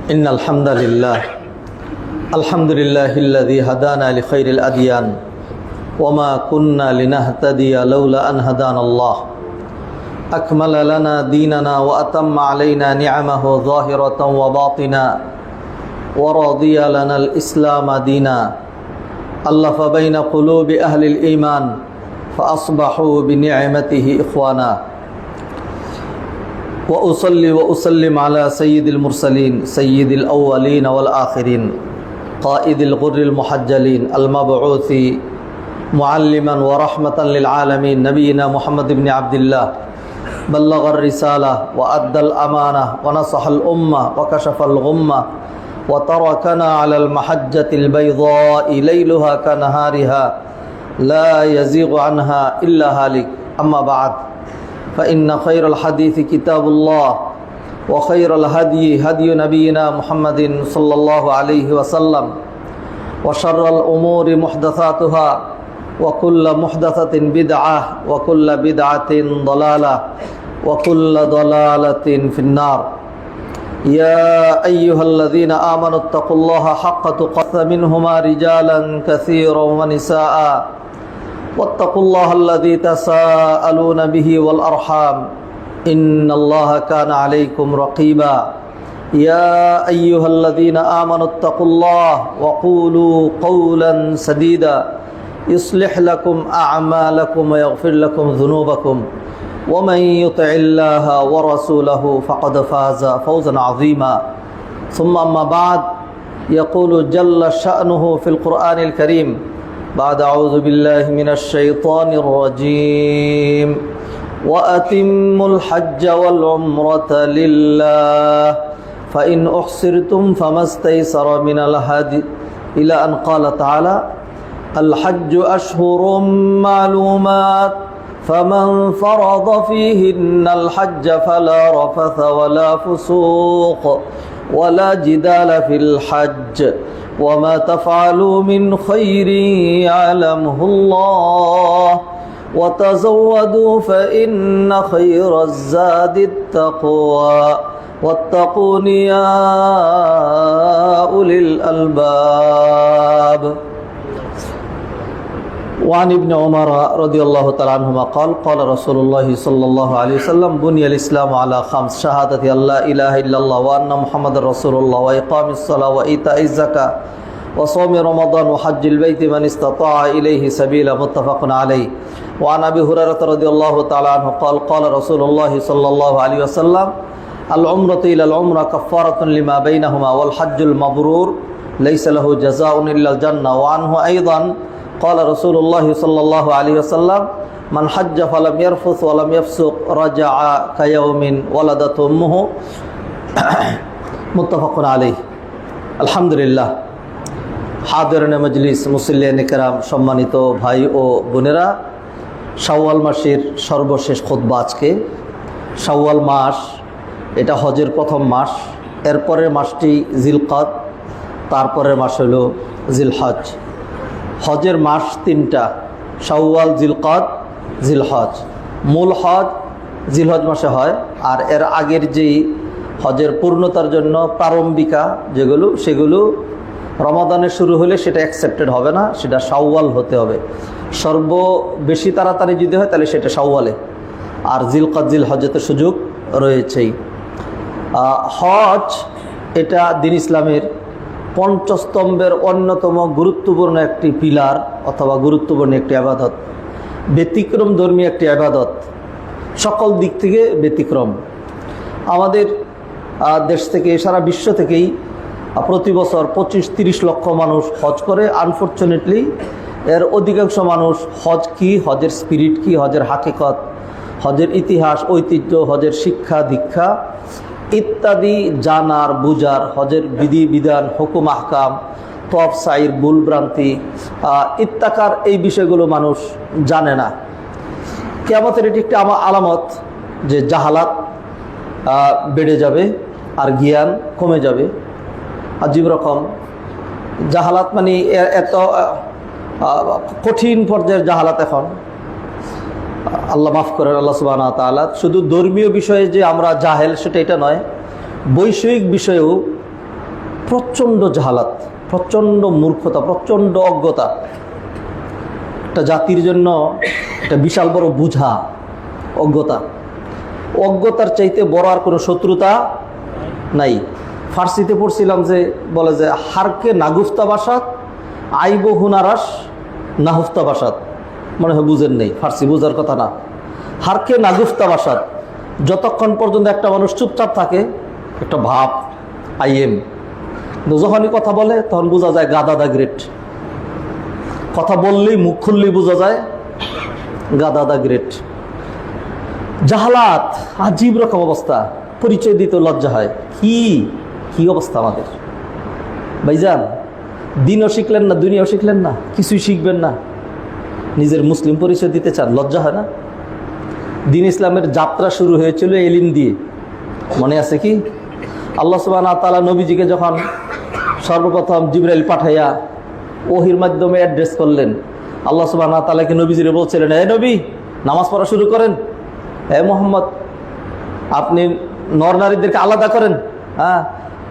إن الحمد لله الذي هدانا لخير الأديان وما كنا لنهتدي لولا أن هدانا الله أكمل لنا ديننا وأتم علينا نعمه ظاهرة وباطنا ورضي لنا الإسلام دينا ألف بين قلوب أهل الإيمان فأصبحوا بنعمته إخوانا وأصلي وأسلم على سيد المرسلين سيد الأولين والآخرين قائد الغر المحجلين المبعوث معلما ورحمة للعالمين نبينا محمد بن عبد الله بلغ الرسالة وأدى الأمانة ونصح الأمة وكشف الغمة وتركنا على المحجة البيضاء ليلها كنهارها لا يزيغ عنها إلا هالك أما بعد فإن خير الحديث كتاب الله وخير الهدي هدي نبينا محمد صلى الله عليه وسلم وشر الأمور محدثاتها وكل محدثة بدعة وكل بدعة ضلالة وكل ضلالة في النار يا أيها الذين آمنوا اتقوا الله حق تقاته منهما رجالا كثيرا ونساء واتقوا الله الذي تساءلون به والأرحام إن الله كان عليكم رقيبا يا أيها الذين آمنوا اتقوا الله وقولوا قولا سديدا يصلح لكم أعمالكم ويغفر لكم ذنوبكم ومن يطع الله ورسوله فقد فاز فوزا عظيما ثم أما بعد يقول جل شأنه في القرآن الكريم بعد أعوذ بالله من الشيطان الرجيم وأتموا الحج والعمرة لله فإن أحصرتم فما استيسر من الهدي إلى أن قال تعالى الحج أشهر معلومات فمن فرض فيهن الحج فلا رفث ولا فسوق ولا جدال في الحج وما تفعلوا من خير يعلمه الله وتزودوا فإن خير الزاد التقوى واتقون يا أولي الألباب وعن ابن عمر رضي الله تعالى عنهما قال قال رسول الله صلى الله عليه وسلم بني الإسلام على خمس شهادة أن لا إله إلا الله وأن محمد رسول الله وإقام الصلاة وإيتاء الزكاة وصوم رمضان وحج البيت من استطاع إليه سبيلا متفق عليه وعن أبي هريرة رضي الله تعالى عنه قال قال رسول الله صلى الله عليه وسلم العمرة إلى العمرة كفارة لما بينهما والحج المبرور ليس له جزاء إلا الجنة وعنه أيضا قال رسول الله صلى الله عليه وسلم من حج فلم يرفث ولم يفسق رجع كيوم ولدته أمه متفق عليه الحمد لله হাদিরিন মজলিস মুসল্লিয়ান কিরাম সম্মানিত ভাই ও বোনেরা শাওয়াল মাসের সর্বশেষ খুতবা আজকে শাওয়াল মাস এটা হজের প্রথম মাস এরপরের মাসটি জিলকাদ তারপরের মাস হলো জিলহজ হজের মাস তিনটা শাওয়াল জিলকাদ জিলহজ মূল হজ জিলহজ মাসে হয় আর এর আগের যেই হজের পূর্ণতার জন্য প্রারম্ভিকা যেগুলো সেগুলো রমাদানে শুরু হলে সেটা অ্যাকসেপ্টেড হবে না, সেটা শাওয়াল হতে হবে। বেশি তাড়াতাড়ি যদি হয় তাহলে সেটা শাওয়ালে, আর জিলকাদ জিলহজে তো সুযোগ রয়েছেই। হজ এটা দিন ইসলামের পঞ্চস্তম্ভের অন্যতম গুরুত্বপূর্ণ একটি পিলার অথবা গুরুত্বপূর্ণ একটি আবাদত, ব্যতিক্রম ধর্মী একটি আবাদত, সকল দিক থেকে ব্যতিক্রম। আমাদের দেশ থেকে সারা বিশ্ব থেকেই প্রতি বছর 25-30 লক্ষ মানুষ হজ করে। আনফর্চুনেটলি এর অধিকাংশ মানুষ হজ কি, হজের স্পিরিট কি, হজের হাকিকত, হজের ইতিহাস ঐতিহ্য, হজের শিক্ষা দীক্ষা ইত্যাদি জানার বুঝার, হজের বিধি বিধান হুকুম আহকাম তফ সাইর ভুল ভ্রান্তি ইত্যাকার এই বিষয়গুলো মানুষ জানে না। কিয়ামতের এটি একটি আলামত যে জাহালাত বেড়ে যাবে আর জ্ঞান কমে যাবে। আজীব রকম জাহালাত মানে এত কঠিন পর্যায়ের জাহালাত এখন, আল্লাহ মাফ করেন, আল্লাহ সুবহানাহু ওয়া তাআলা। শুধু ধর্মীয় বিষয়ে যে আমরা জাহেল সেটা এটা নয়, বৈষয়িক বিষয়েও প্রচণ্ড জাহালাত, প্রচণ্ড মূর্খতা, প্রচণ্ড অজ্ঞতা। একটা জাতির জন্য একটা বিশাল বড় বুঝা অজ্ঞতা। অজ্ঞতার চাইতে বড় আর কোনো শত্রুতা নাই। ফার্সিতে পড়ছিলাম যে বলে যে হারকে নাগুফতা বাসাত আইব হুনারাস নাহুফতা বাসাত, মনে হয় বুঝেন নেই, ফার্সি বোঝার কথা না। হারকে নাগুফতা বাসাত, যতক্ষণ পর্যন্ত একটা মানুষ চুপচাপ থাকে একটা ভাব আইএম, যখনই কথা বলে তখন বোঝা যায় গাদা দা গ্রেট। কথা বললেই মুখ খুললেই বোঝা যায় গাদা দা গ্রেট। জাহালাত, আজীব রকম অবস্থা, পরিচয় দিতে লজ্জা হয়। কি অবস্থা আমাদের ভাইজান। দিনও শিখলেন না, দুনিয়াও শিখলেন না, কিছুই শিখবেন না, নিজের মুসলিম পরিচয় দিতে চান, লজ্জা হয় না? দিন ইসলামের যাত্রা শুরু হয়েছিল এলিম দিয়ে, মনে আছে কি? আল্লাহ সুবহানাহু ওয়া তাআলা নবীজিকে যখন সর্বপ্রথম জিবরাইল পাঠাইয়া ওহির মাধ্যমে অ্যাড্রেস করলেন, আল্লাহ সুবহানাহু ওয়া তাআলাকে নবীজিরে বলছিলেন, হে নবী নামাজ পড়া শুরু করেন, হে মোহাম্মদ আপনি নর নারীদেরকে আলাদা করেন, হ্যাঁ,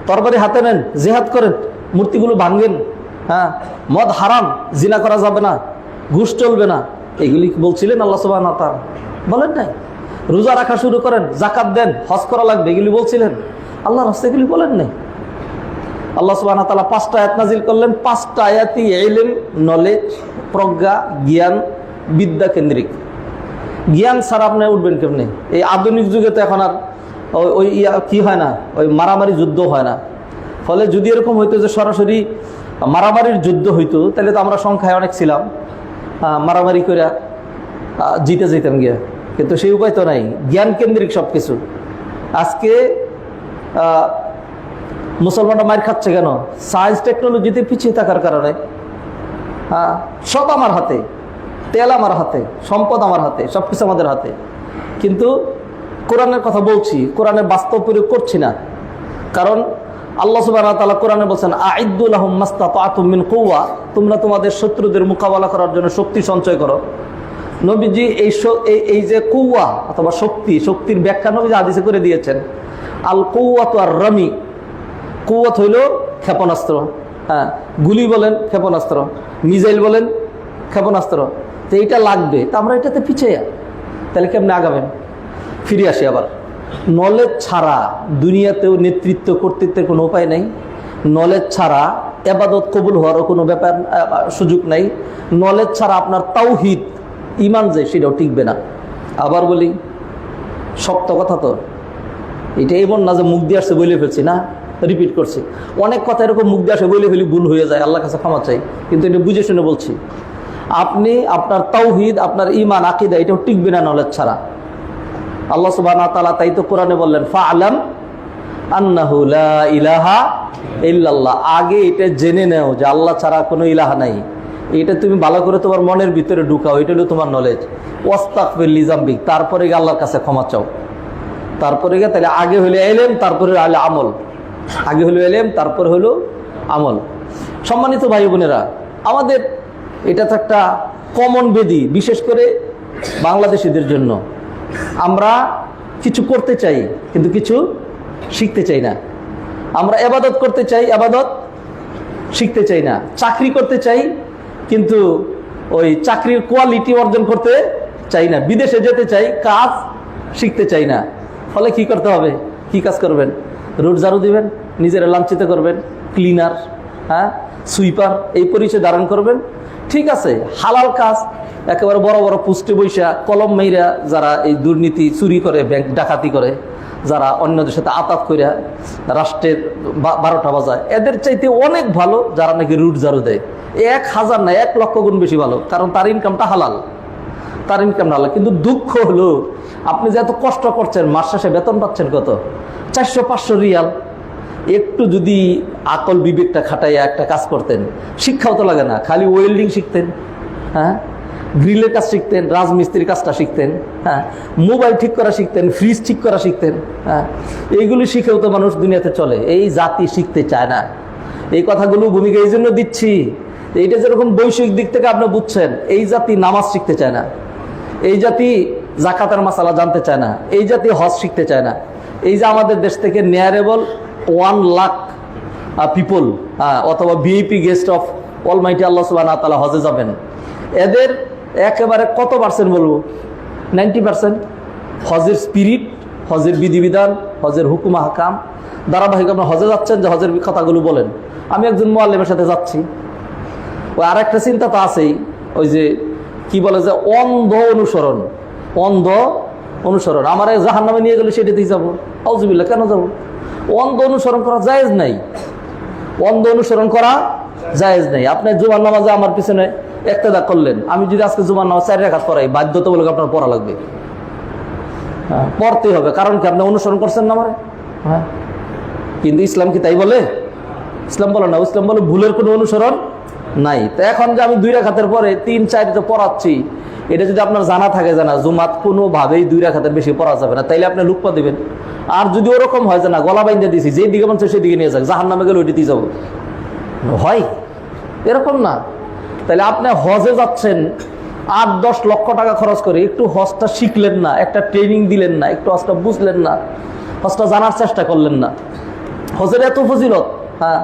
তরবারি হাতে নেন, জিহাদ করেন, মূর্তিগুলো ভাঙেন, হ্যাঁ, মদ হারাম, জিনা করা যাবে না, ঘুষ চলবে না, এগুলি বলছিলেন আল্লাহ সুবহানাহু ওয়া তাআলা? বলেন নাই। রোজা রাখা শুরু করেন, জাকাত দেন, হজ করা লাগবে, এগুলি বলছিলেন? আল্লাহর রাস্তায় এগুলি বলেন নাই। আল্লাহ সুবহানাহু ওয়া তাআলা 5টা আয়াত নাজিল করলেন, 5টা আয়াতই ইলম, নলেজ, প্রজ্ঞা, জ্ঞান, বিদ্যা কেন্দ্রিক। জ্ঞান ছাড়া আপনি উঠবেন কেমনে? এই আধুনিক যুগে তো এখন আর ওই কি হয় না, ওই মারামারি যুদ্ধ হয় না। ফলে যদি এরকম হইতো যে সরাসরি মারামারির যুদ্ধ হইতো, তাহলে তো আমরা সংখ্যায় অনেক ছিলাম, মারামারি করে জিতে যেতাম গিয়া। কিন্তু সেই উপায় তো নাই, জ্ঞান কেন্দ্রিক সব কিছু। আজকে মুসলমানরা মার খাচ্ছে কেন? সায়েন্স টেকনোলজিতে পিছিয়ে থাকার কারণে। সব আমার হাতে, তেল আমার হাতে, সম্পদ আমার হাতে, সব কিছু আমাদের হাতে, কিন্তু কোরআনের কথা বলছি, কোরআনের বাস্তব প্রয়োগ করছি না। কারণ আল্লাহ সুবহানাহু ওয়া তাআলা কোরআনে বলছেন, আইদ্দু লাহুম মাসতাতাতুম মিন কুওয়া, তোমরা তোমাদের শত্রুদের মোকাবেলা করার জন্য শক্তি সঞ্চয় করো। নবীজি এই যে কুওয়া অথবা শক্তির ব্যাখ্যা নবীজি হাদিসে করে দিয়েছেন। আল কুওয়াতু আর রামি, কুওয়াত হইল ক্ষেপণাস্ত্র, হ্যাঁ, গুলি বলেন ক্ষেপণাস্ত্র, মিসাইল বলেন ক্ষেপণাস্ত্র। তো এইটা লাগবে, তো আমরা এটাতে পিছিয়ে, তাহলে কেমনে আগাবেন? ফিরে আসি আবার, নলেজ ছাড়া দুনিয়াতেও নেতৃত্ব কর্তৃত্বের কোনো উপায় নেই। নলেজ ছাড়া ইবাদত কবুল হওয়ারও কোনো ব্যাপার সুযোগ নাই। নলেজ ছাড়া আপনার তাওহীদ, ঈমান যে সেটাও টিকবে না। আবার বলি, শক্ত কথা তো এটা, এমন না যে মুখ দিয়ে আসছে বলে ফেলছি, না, রিপিট করছি। অনেক কথা এরকম মুখ দিয়ে আসে বলে ফেলি, ভুল হয়ে যায়, আল্লাহর কাছে ক্ষমা চাই, কিন্তু এটা বুঝে শুনে বলছি। আপনি আপনার তাওহীদ, আপনার ঈমান, আকীদা এটাও টিকবে না নলেজ ছাড়া। আল্লাহ সুবহানাহু ওয়া তাআলা তাই তো কোরআনে বললেন, ফাআলাম আন্নাহু লা ইলাহা ইল্লাল্লাহ, আগে এটা জেনে নাও যে আল্লাহ ছাড়া কোনো ইলাহা নাই। এটা তুমি ভালো করে তোমার মনের ভিতরে ঢুকাও, এটা হলো তোমার নলেজ। ওয়াস্তাগফির লিযামবিক, তারপরে গিয়ে আল্লাহর কাছে ক্ষমা চাও, তারপরে গিয়ে, তাহলে আগে হলো ইলম, তারপরে হলো আমল। আগে হলো ইলম, তারপরে হলো আমল। সম্মানিত ভাই বোনেরা, আমাদের এটা তো একটা কমন বেদি, বিশেষ করে বাংলাদেশিদের জন্য। আমরা কিছু করতে চাই কিন্তু কিছু শিখতে চাই না। আমরা ইবাদত করতে চাই, ইবাদত শিখতে চাই না। চাকরি করতে চাই কিন্তু ওই চাকরির কোয়ালিটি অর্জন করতে চাই না। বিদেশে যেতে চাই, কাজ শিখতে চাই না। ফলে কি করতে হবে? কি কাজ করবেন? রোড ঝাড়ু দিবেন, নিজেরা লাঞ্ছিত করবেন, ক্লিনার, হ্যাঁ, সুইপার, এই পরিচয় ধারণ করবেন। ঠিক আছে, হালাল কাজ, একেবারে বড় বড় পোস্টে বৈশা কলম মেইরা যারা এই দুর্নীতি, চুরি করে, ব্যাংক ডাকাতি করে, যারা অন্যদের সাথে আতাত করে রাষ্ট্রের 12টা বাজায়, এদের চাইতে অনেক ভালো যারা নাকি রুট ঝাড়ু দেয়। 1000 না 1 লক্ষ গুণ বেশি ভালো, কারণ তার ইনকামটা হালাল, তার ইনকাম হালাল। কিন্তু দুঃখ হলো, আপনি যে এত কষ্ট করছেন, মাস শেষে বেতন পাচ্ছেন কত? 400-500 রিয়াল। একটু যদি আকল বিবেকটা খাটাইয়া একটা কাজ করতেন, শিক্ষাও তো লাগে না, খালি ওয়েল্ডিং শিখতেন, হ্যাঁ, গ্রিলের কাজ শিখতেন, রাজমিস্ত্রির কাজটা শিখতেন, হ্যাঁ, মোবাইল ঠিক করা শিখতেন, ফ্রিজ ঠিক করা শিখতেন, হ্যাঁ, এইগুলি শিখেও তো মানুষ দুনিয়াতে চলে। এই জাতি শিখতে চায় না। এই কথাগুলো ভূমিকা এই জন্য দিচ্ছি, এইটা যেরকম বৈশ্বিক দিক থেকে আপনি বুঝছেন, এই জাতি নামাজ শিখতে চায় না, এই জাতি জাকাতের মাসালা জানতে চায় না, এই জাতি হজ শিখতে চায় না। এই যে আমাদের দেশ থেকে নিয়ারেবল 1 লাখ পিপল, অথবা ভিআইপি গেস্ট অফ অলমাইটি আল্লাহ সুবহানাহু ওয়া তাআলা হজে যাবেন, এদের একেবারে কত পার্সেন্ট বলবো? 90%। হজের স্পিরিট, হজের বিধিবিধান, হজের হুকুম হাকাম ধারাবাহিক আপনার হজে যাচ্ছেন, যে হজের কথাগুলো বলেন। আমি একজন মুআল্লিমের সাথে যাচ্ছি, ওই আর একটা চিন্তা তো আছেই, ওই যে কি বলে যে অন্ধ অনুসরণ, অন্ধ অনুসরণ। আমার জাহান্নামে নিয়ে গেলে সেটাতেই যাবো, আউযুবিল্লাহ, কেন যাবো? অন্ধ অনুসরণ করা জায়েজ নাই, অন্ধ অনুসরণ করা জায়েজ নাই। আপনি জুমার নামাজে আমার পিছনে ইক্তেদা করলেন, আমি যদি আজকে জুমার নামাজ 4 রাকাত পড়াই, বাধ্যতামূলক আপনার পড়া লাগবে, পড়তেই হবে। কারণ কি? আপনি অনুসরণ করছেন না আমারে। হ্যাঁ, কিন্তু ইসলাম কি তাই বলে? ইসলাম বলে না, ইসলাম বলে ভুলের কোনো অনুসরণ নাই। তো এখন যে আমি 2 রাকাতের পরে 3-4 তো পড়াচ্ছি, এটা যদি আপনার জানা থাকে যে না জুমাত কোনোভাবেই 2 রাকাতের বেশি পড়া যাবে না, তাইলে আপনি লুকপা দিবেন। আর যদি ওরকম হয় যে না গলা বাইন্ধে দিয়েছি, যেই দিকে মন সেই দিকে নিয়ে যাক, জাহান্নামে গেলে ওইটিতেই যাবো, হয় এরকম না। তাহলে আপনি হজে যাচ্ছেন 8-10 লক্ষ টাকা খরচ করে, একটু হজটা শিখলেন না, একটা ট্রেনিং দিলেন না, একটু হজটা বুঝলেন না, হজটা জানার চেষ্টা করলেন না। হজের এত ফজিলত, হ্যাঁ,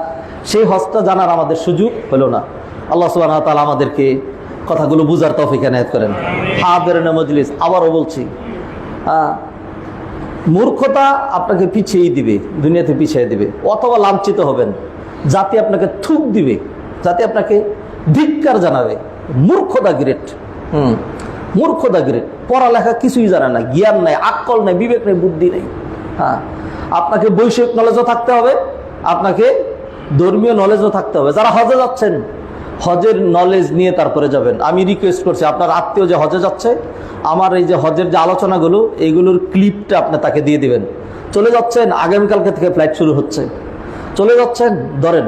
সেই হজটা জানার আমাদের সুযোগ হলো না। আল্লাহ সুবহানাহু ওয়া তাআলা আমাদেরকে কথাগুলো বুঝার তৌফিক এনায়েত করেন। হাদিরিন মজলিস, আবারও বলছি, মূর্খতা আপনাকে পিছিয়ে দিবে, দুনিয়াতে পিছিয়ে দিবে, অথবা লাঞ্ছিত হবেন, জাতি আপনাকে থুক দিবে, জাতি আপনাকে ধিক্কার জানাবে। মূর্খতা গ্রেট, মূর্খতা গ্রেট। পড়ালেখা কিছুই জানে না, জ্ঞান নাই, আকল নাই, বিবেক নেই, বুদ্ধি নেই। হ্যাঁ, আপনাকে বৈষয়িক নলেজও থাকতে হবে, আপনাকে ধর্মীয় নলেজও থাকতে হবে। যারা হজে যাচ্ছেন, হজের নলেজ নিয়ে তারপরে যাবেন। আমি রিকোয়েস্ট করছি, আপনার আত্মীয় যে হজে যাচ্ছে, আমার এই যে হজের যে আলোচনাগুলো, এইগুলোর ক্লিপটা আপনি তাকে দিয়ে দিবেন। চলে যাচ্ছেন, আগামীকালকে থেকে ফ্লাইট শুরু হচ্ছে, চলে যাচ্ছেন, ধরেন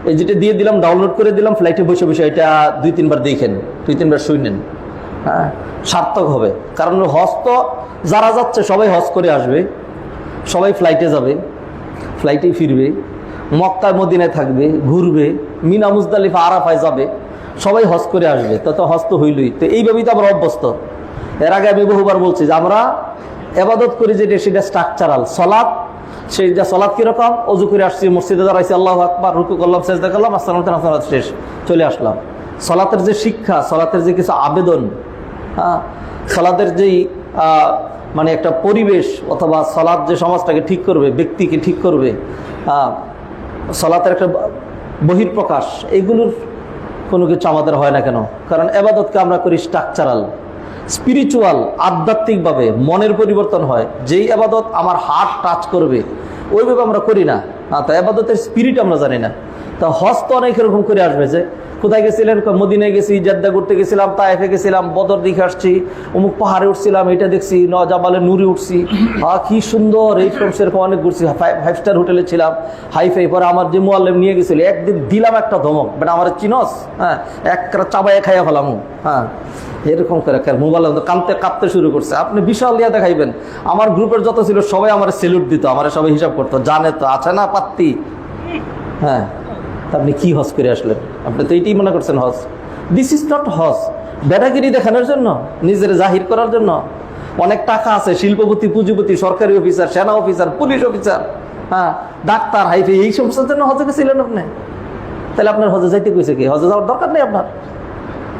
এই যেটা দিয়ে দিলাম, ডাউনলোড করে দিলাম, ফ্লাইটে বসে বসে এটা 2-3 বার দেখেন, 2-3 বার শুনেন। হ্যাঁ, সার্থক হবে। কারণ হজ তো যারা যাচ্ছে সবাই হজ করে আসবে, সবাই ফ্লাইটে যাবে, ফ্লাইটেই ফিরবে, মক্কা মদিনায় থাকবে, ঘুরবে, মিনা মুজদালিফা আরাফায় যাবে, সবাই হজ করে আসবে। তত হজ তো হইলই। তো এইভাবেই তো আমরা অভ্যস্ত। এর আগে আমি বহুবার বলছি যে আমরা ইবাদত করি যেটা, সেটা স্ট্রাকচারাল। সলাৎ, সেইটা সলাৎ কিরকম? অজু করে আসছি, মসজিদে দাঁড়াইছি, আল্লাহু আকবার, রুকু করলাম, সেজদা করলাম, আসসালামু আলাইকুম, শেষ, চলে আসলাম। সলাতের যে শিক্ষা, সলাতের যে কিছু আবেদন, হ্যাঁ, সলাতের যেই মানে একটা পরিবেশ, অথবা সলাৎ যে সমাজটাকে ঠিক করবে, ব্যক্তিকে ঠিক করবে, সলাতের একটা বহির্প্রকাশ, এগুলোর কোনো কিছু আমাদের হয় না কেন? কারণ ইবাদতকে আমরা করি স্ট্রাকচারাল, স্পিরিচুয়াল, আধ্যাত্মিকভাবে মনের পরিবর্তন হয়। যেই ইবাদত আমার হার্ট টাচ করবে, ওইভাবে আমরা করি না। তা ইবাদতের স্পিরিট আমরা জানি না। তা হজ তো অনেক এরকম করে আসবে যে কোথায় গেছিলেন? মদিনায় গেছি, জেদ্দা ঘুরতে গেছিলাম, তায়েফে গেছিলাম, বদর দেখে আসছি, অমুক পাহাড়ে উঠছিলাম, এটা দেখছি, জাবালে নুরে উঠছি, কি সুন্দর, এইরকম সেরকম অনেক ঘুরছি, 5 স্টার হোটেলে ছিলাম, হাইফাই। পরে আমার যে মুআল্লিম নিয়ে গেছিল, একদিন দিলাম একটা ধমক, বেটা আমার চিনস? হ্যাঁ, এক চাবাইয়া খাইয়া ফেলাম। হ্যাঁ, এরকম করে মোবাইল কাঁপতে শুরু করছে। আপনি বিশাল ইয়া দেখাইবেন। আমার গ্রুপের যত ছিল সবাই আমার সেলুট দিত, আমার সবাই হিসাব করতো, জানে তো আছে না পাত্তি। হ্যাঁ, আপনি কি হজ করে আসলেন? আপনি তো এইটাই মনে করছেন হজ। দিস ইজ নট হজ। বেটাগিরি দেখানোর জন্য, নিজের জাহির করার জন্য। অনেক টাকা আছে, শিল্পপতি, পুঁজিপতি, সরকারি অফিসার, সেনা অফিসার, পুলিশ অফিসার, হ্যাঁ, ডাক্তার, হাইফে, এই সমস্ত জন্য হজে গেছিলেন আপনি। তাহলে আপনার হজে যাইতে কইছে কি? হজে যাওয়ার দরকার নেই আপনার,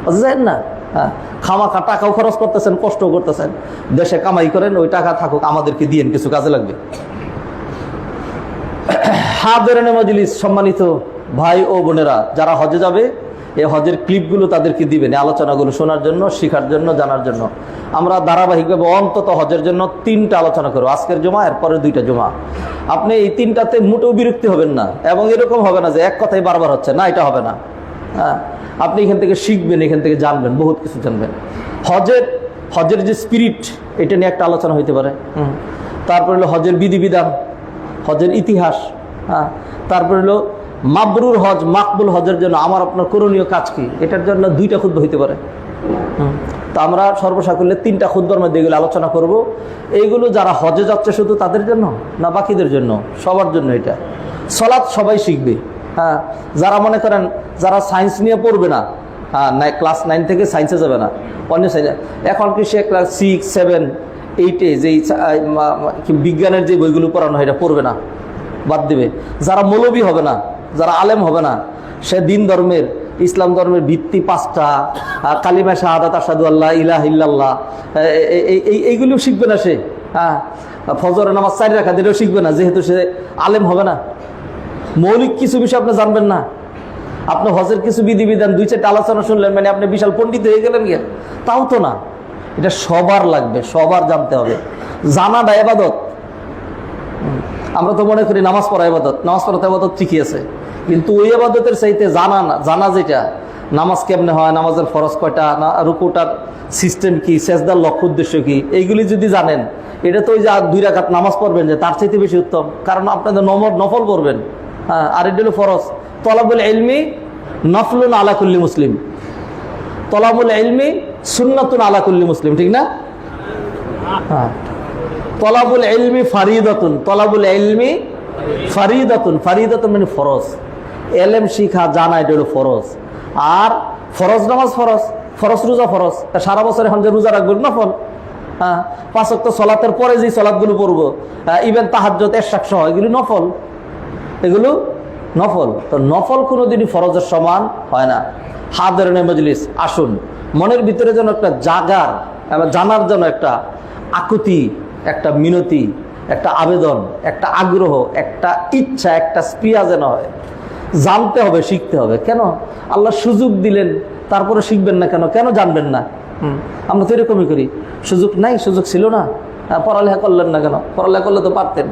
হজে যাইেন না। হ্যাঁ, খামাখা টাকাও খরচ করতেছেন, কষ্টও করতেছেন। দেশে কামাই করেন, ওই টাকা থাকুক, আমাদেরকে দিয়েন, কিছু কাজে লাগবে। হাদিরিন মজলিস, সম্মানিত ভাই ও বোনেরা, যারা হজে যাবে, এই হজের ক্লিপগুলো তাদেরকে দিবেন, এই আলোচনাগুলো শোনার জন্য, শেখার জন্য, জানার জন্য। আমরা ধারাবাহিকভাবে অন্তত হজের জন্য 3টা আলোচনা করবো, আজকের জমা, এরপরে 2টা জমা। আপনি এই 3টাতে মোটেও বিরক্তি হবেন না, এবং এরকম হবে না যে এক কথাই বারবার হচ্ছে, না, এটা হবে না। হ্যাঁ, আপনি এখান থেকে শিখবেন, এখান থেকে জানবেন, বহুত কিছু জানবেন। হজের যে স্পিরিট, এটা নিয়ে একটা আলোচনা হইতে পারে। তারপর হলো হজের বিধিবিধান, হজের ইতিহাস। হ্যাঁ, তারপর হলো মাবরুর হজ, মাকবুল হজের জন্য আমার আপনার করণীয় কাজ কি, এটার জন্য 2টা খুতবা হইতে পারে। তো আমরা সর্বসাকুল্যে 3টা খুতবার মধ্যে এগুলো আলোচনা করব। এইগুলো যারা হজে যাচ্ছে শুধু তাদের জন্য না, বাকিদের জন্য, সবার জন্য। এটা সলাৎ সবাই শিখবে। হ্যাঁ, যারা মনে করেন যারা সায়েন্স নিয়ে পড়বে না, হ্যাঁ, ক্লাস 9 থেকে সায়েন্সে যাবে না, অন্য সায়েন্সে, এখন কি সে ক্লাস 6, 7, 8-এ যেই বিজ্ঞানের যে বইগুলো পড়ানো হয় এটা পড়বে না, বাদ দেবে। যারা মৌলবী হবে না, যারা আলেম হবে না, সে দিন ধর্মের, ইসলাম ধর্মের ভিত্তি 5টা, কালিমা শাহাদাত আশহাদু আল্লা ইলাহা ইল্লাল্লাহ, এইগুলিও শিখবে না সে। হ্যাঁ, ফজরের নামাজ 4 রাকাত এটাও শিখবে না, যেহেতু সে আলেম হবে না। মৌলিক কিছু বিষয় আপনি জানবেন না, আপনি হজের কিছু বিধিবিধান 2-4টা আলোচনা শুনলেন মানে আপনি বিশাল পণ্ডিত হয়ে গেলেন গিয়া, তাও তো না। এটা সবার লাগবে, সবার জানতে হবে। জানাটা ইবাদত। আমরা তো মনে করি নামাজ পড়া ইবাদত, নামাজ পড়া তো ইবাদত ঠিকই আছে, কিন্তু ওই ইবাদতের চাইতে জানা যেটা, নামাজ কেমনে হয়, নামাজের ফরজ কয়টা, রুকুটার সিস্টেম কি, সেজদার লক্ষ্য উদ্দেশ্য কি, এইগুলি যদি জানেন, এটা তো ওই যে 2 রাকাত নামাজ পড়বেন যে তার চাইতে বেশি উত্তম, কারণ আপনাদের নফল পড়বেন। হ্যাঁ, আর এটা হলো ফরজ। তলাবুল ইলমি নফলুন আলা কুল্লি মুসলিম, তলাবুল ইলমি সুন্নাতুন আলা কুল্লি মুসলিম, ঠিক না? হ্যাঁ, তলাবুল ইলমি ফারিদাতুন, তলাবুল ইলমি ফারিদাতুন, ফারিদাতুন মানে ফরজ। এলেম শিখা জানা এটা হলো ফরজ। আর ফরজ নামাজ ফরজ, ফরজ রোজা ফরজ। সারা বছর এখন যে রোজা রাখবেন নফল। হ্যাঁ, 5 ওয়াক্ত সালাতের পরে যে সালাতগুলো পড়বো, ইভেন তাহাজ্জুদ, ইশরাক সহ, এগুলো নফল, এগুলো নফল। তো নফল কোনোদিনই ফরজের সমান হয় না। হাদিরিনে মজলিস, আসুন, মনের ভিতরে যেন একটা জানার জন্য একটা আকুতি, একটা মিনতি, একটা আবেদন, একটা আগ্রহ, একটা ইচ্ছা, একটা স্পৃহা যেন হয়। জানতে হবে, শিখতে হবে। কেন আল্লাহ সুযোগ দিলেন, তারপরে শিখবেন না কেন? কেন জানবেন না? আমরা তো এরকমই করি, সুযোগ নাই, সুযোগ ছিল না, পড়ালেখা করলেন না কেন? পড়ালেখা করলে তো পারতেন।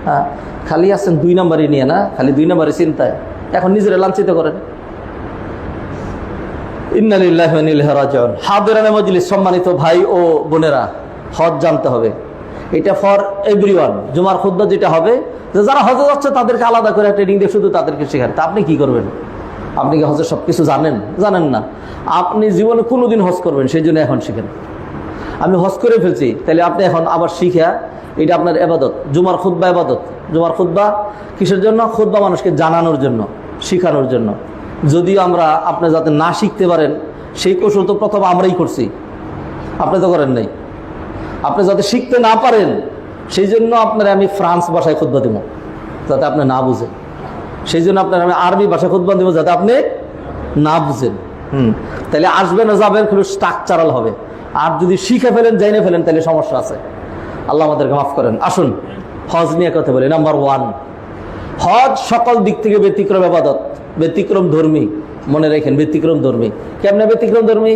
হ্যাঁ, খালি আসছেন 2 নাম্বারই নিয়ে, না খালি 2 নাম্বারই চিন্তায়, এখন নিজেরা লাঞ্ছিত করেন। ইন্না লিল্লাহি ওয়া ইন্না ইলাইহি রাজিউন। হাদিরিনে মজলিস, সম্মানিত ভাই ও বোনেরা, হজ জানতে হবে। এটা ফর এভরিওয়ান। জুমার খুতবা যেটা হবে, যে যারা হজে যাচ্ছে তাদেরকে আলাদা করে ট্রেনিং দিয়ে শুধু তাদেরকে শেখান। তা আপনি কি করবেন? আপনি কি হজের সব কিছু জানেন না? আপনি জীবনে কোনোদিন হজ করবেন, সেই জন্য এখন শিখেন। আমি হজ করে ফেলছি, তাহলে আপনি এখন আবার শিখা, এটা আপনার ইবাদত। জুমার খুতবা ইবাদত। জুমার খুতবা কিসের জন্য? খুতবা মানুষকে জানানোর জন্য, শিখানোর জন্য। যদিও আপনি যাতে না শিখতে পারেন সেই কৌশল তো প্রথম আমরাই করছি, আপনি তো করেন নাই। আপনি যাতে শিখতে না পারেন সেই জন্য আমি ফ্রান্স ভাষায় খুতবা দেব, যাতে আপনি না বুঝেন। সেই জন্য আমি আরবি ভাষায় খুতবা দেব, যাতে আপনি না বুঝেন। তাহলে আসবেন ও যাবেন, খুব স্ট্রাকচারাল হবে। আর যদি শিখে ফেলেন, জাইনে ফেলেন, তাহলে সমস্যা আছে। আল্লাহ আমাদেরকে মাফ করেন। আসুন হজ নিয়ে কথা বলি। নাম্বার 1, হজ সকল দিক থেকে ব্যতিক্রম ইবাদত, ব্যতিক্রম ধর্মী। মনে রাখেন, ব্যতিক্রম ধর্মী। কেমনে ব্যতিক্রম ধর্মী?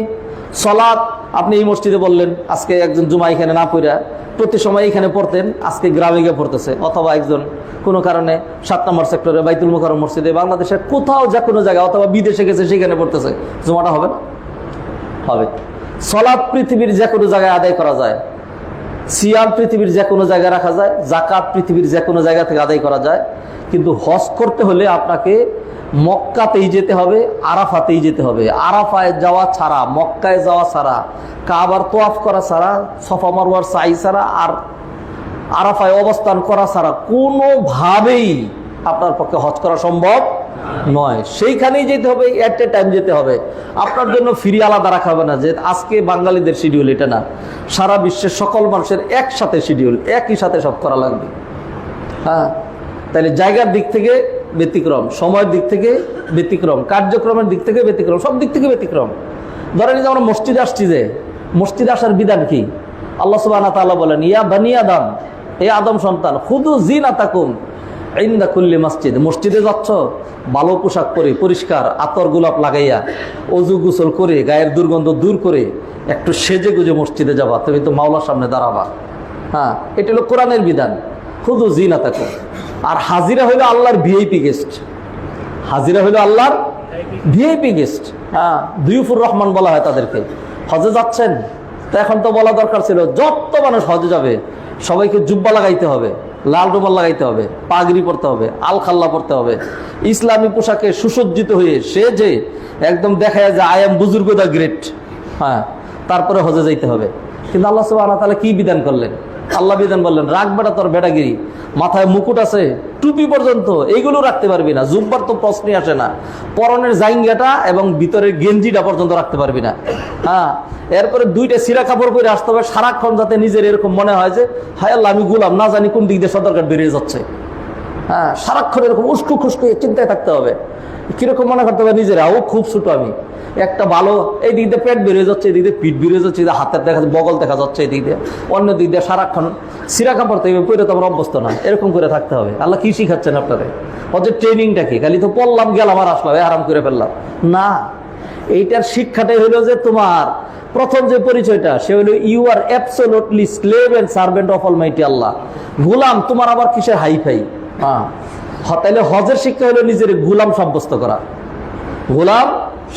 সালাত আপনি এই মসজিদে বললেন, আজকে একজন জুমা এখানে না পড়া প্রতি সময় এখানে পড়তেন, আজকে গ্রামে গিয়ে পড়তেছে। অথবা একজন কোনো কারণে 7 নম্বর সেক্টরে বাইতুল মুকাররম মসজিদে, বাংলাদেশের কোথাও যে কোনো জায়গায়, অথবা বিদেশে গেছে সেখানে পড়তেছে, জুমাটা হবে না? হবে। সালাত পৃথিবীর যে কোনো জায়গায় আদায় করা যায়, সিয়াম পৃথিবীর যে কোনো জায়গায় রাখা যায়, যাকাত পৃথিবীর যে কোনো জায়গা থেকে আদায় করা যায়। কিন্তু হজ করতে হলে আপনাকে মক্কাতেই যেতে হবে, আরাফাতেই যেতে হবে। আরাফায় যাওয়া ছাড়া, মক্কায় যাওয়া ছাড়া, কাবার তোয়াফ করা ছাড়া, সফা মারওয়ার সাই ছাড়া, আর আরাফায় অবস্থান করা ছাড়া কোনোভাবেই আপনার পক্ষে হজ করা সম্ভব নয়। সেইখানেই যেতে হবে, এট এ টাইম যেতে হবে। আপনার জন্য ফ্রি আলাদা রাখা হবে না, যে আজকে বাঙালিদের শিডিউল, এটা না। সারা বিশ্বের সকল মানুষের একসাথে শিডিউল, একই সাথে সব করা লাগবে। হ্যাঁ, তাহলে জায়গার দিক থেকে ব্যতিক্রম, সময়ের দিক থেকে ব্যতিক্রম, কার্যক্রমের দিক থেকে ব্যতিক্রম, সব দিক থেকে ব্যতিক্রম। ধরেন যে আমরা মসজিদে আসছি, যে মসজিদে আসার বিধান কি? আল্লাহ সুবহানাহু ওয়া তাআলা বলেন, ইয়া বানি আদম, হে আদম সন্তান, খুদু জিনাতাকুম ইনদা কুল্লি মসজিদ। মসজিদে যাচ্ছ, ভালো পোশাক পরে, পরিষ্কার আতর গোলাপ লাগাইয়া, অজু গোসল করে, গায়ের দুর্গন্ধ দূর করে একটু সেজে গুজে মসজিদে যাবা, তুমি তো মাওলার সামনে দাঁড়াবা। হ্যাঁ, এটা হলো কোরআনের বিধান, খুদু জিনাতাকুম। আর হাজিরা হইলো আল্লাহর ভিআইপি গেস্ট, হাজিরা হইলো আল্লাহর ভিআইপি গেস্ট। হ্যাঁ, দুইফুর রহমান বলা হয় তাদেরকে। হজে যাচ্ছেন, তো এখন তো বলা দরকার ছিল, যত মানুষ হজে যাবে সবাইকে জুব্বা লাগাইতে হবে, লাল রুমাল লাগাইতে হবে, পাগড়ি পরতে হবে, আল খাল্লা পরতে হবে, ইসলামী পোশাকে সুসজ্জিত হয়ে সে যে একদম দেখা যায় যে আই এম বুজুর্গ দ্য গ্রেট। হ্যাঁ, তারপরে হজে যাইতে হবে। কিন্তু আল্লাহ সুবহানাহু ওয়া তাআলা কি বিধান করলেন? আল্লাহ বিধান বললেন, রাখ বেটা তোর বেটাগিরি, মাথায় মুকুট আছে, টুপি পর্যন্ত এইগুলো রাখতে পারবি না, জুব্বার তো প্রশ্নই আসে না, পরনের জাইঙ্গাটা এবং ভিতরের গেঞ্জিটা পর্যন্ত রাখতে পারবি না। হ্যাঁ, এরপরে 2টা সিরা কাপড় পরে আসতে হবে সারাক্ষণ, যাতে নিজের এরকম মনে হয় যে হায় আল্লাহ আমি গোলাম, না জানি কোন দিক দিয়ে সদরঘাট বেরিয়ে যাচ্ছে। হ্যাঁ, সারাক্ষণ এরকম উস্কু খুস্কু চিন্তায় থাকতে হবে। কিরকম মনে করতে হবে নিজেরা, ও খুব ছোট, আমি একটা ভালো, এই দিক দিয়ে পেট বেরিয়ে যাচ্ছে, এই দিক দিয়ে পিঠ বেরিয়ে যাচ্ছে, হাতের দেখা যাচ্ছে, বগল দেখা যাচ্ছে, এই দিক দিয়ে অন্য দিক দিয়ে সারাক্ষণ সিরা কাপড় থেকে পরে তো আমরা অভ্যস্ত না, এরকম করে থাকতে হবে। আল্লাহ কি শিখাচ্ছেন আপনাদের? ওদের ট্রেনিংটা কি? খালি তো পড়লাম গেলাম আর আসলাম, আরাম করে ফেললাম না। এইটার শিক্ষাটাই হলো যে তোমার প্রথম যে পরিচয়টা, সে হলো you are absolutely slave and servant of almighty Allah. গোলাম, তোমার আবার কিসের হাইফাই? হ্যাঁ, তাহলে হজের শিক্ষা হলো নিজের গোলাম সাব্যস্ত করা, গোলাম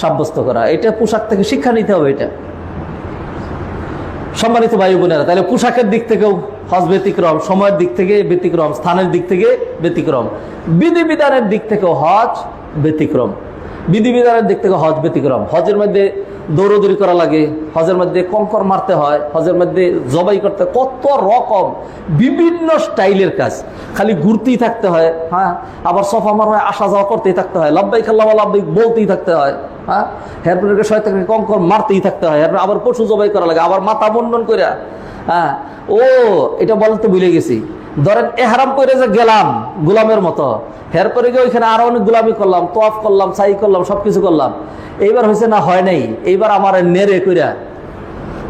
সাব্যস্ত করা। এটা পোশাক থেকে শিক্ষা নিতে হবে। এটা সম্মানিত ভাই বোনেরা, তাহলে পোশাকের দিক থেকেও হজ ব্যতিক্রম, সময়ের দিক থেকে ব্যতিক্রম, স্থানের দিক থেকে ব্যতিক্রম, বিধিবিধানের দিক থেকেও হজ ব্যতিক্রম, বিধিবিধানের দিক থেকে হজ ব্যতিক্রম। হজের মধ্যে দৌড়দৌড়ি করা লাগে, হজের মধ্যে কঙ্কর মারতে হয়, হজের মধ্যে জবাই করতে, কত রকম বিভিন্ন স্টাইলের কাজ, খালি ঘুরতেই থাকতে হয়। হ্যাঁ, আবার সফা মারোয় আসা যাওয়া করতেই থাকতে হয়, লাব্বাইক আল্লাহুম্মা লাব্বাইক বলতেই থাকতে হয়। হ্যাঁ, এরপরে শয়তানকে কঙ্কর মারতেই থাকতে হয়, এরপর আবার পশু জবাই করা লাগে, আবার মাথা মুন্ডন করে। হ্যাঁ, ও এটা বলতে ভুলে গেছি, ধরেন এহরাম করে যে গেলাম গোলামের মতো, এরপরে গিয়ে ওইখানে আরো অনেক গোলামি করলাম, তোয়াফ করলাম, সাই করলাম, সবকিছু করলাম। এইবার হয়েছে না, হয় নাই, এইবার আমার নেড়ে কইরা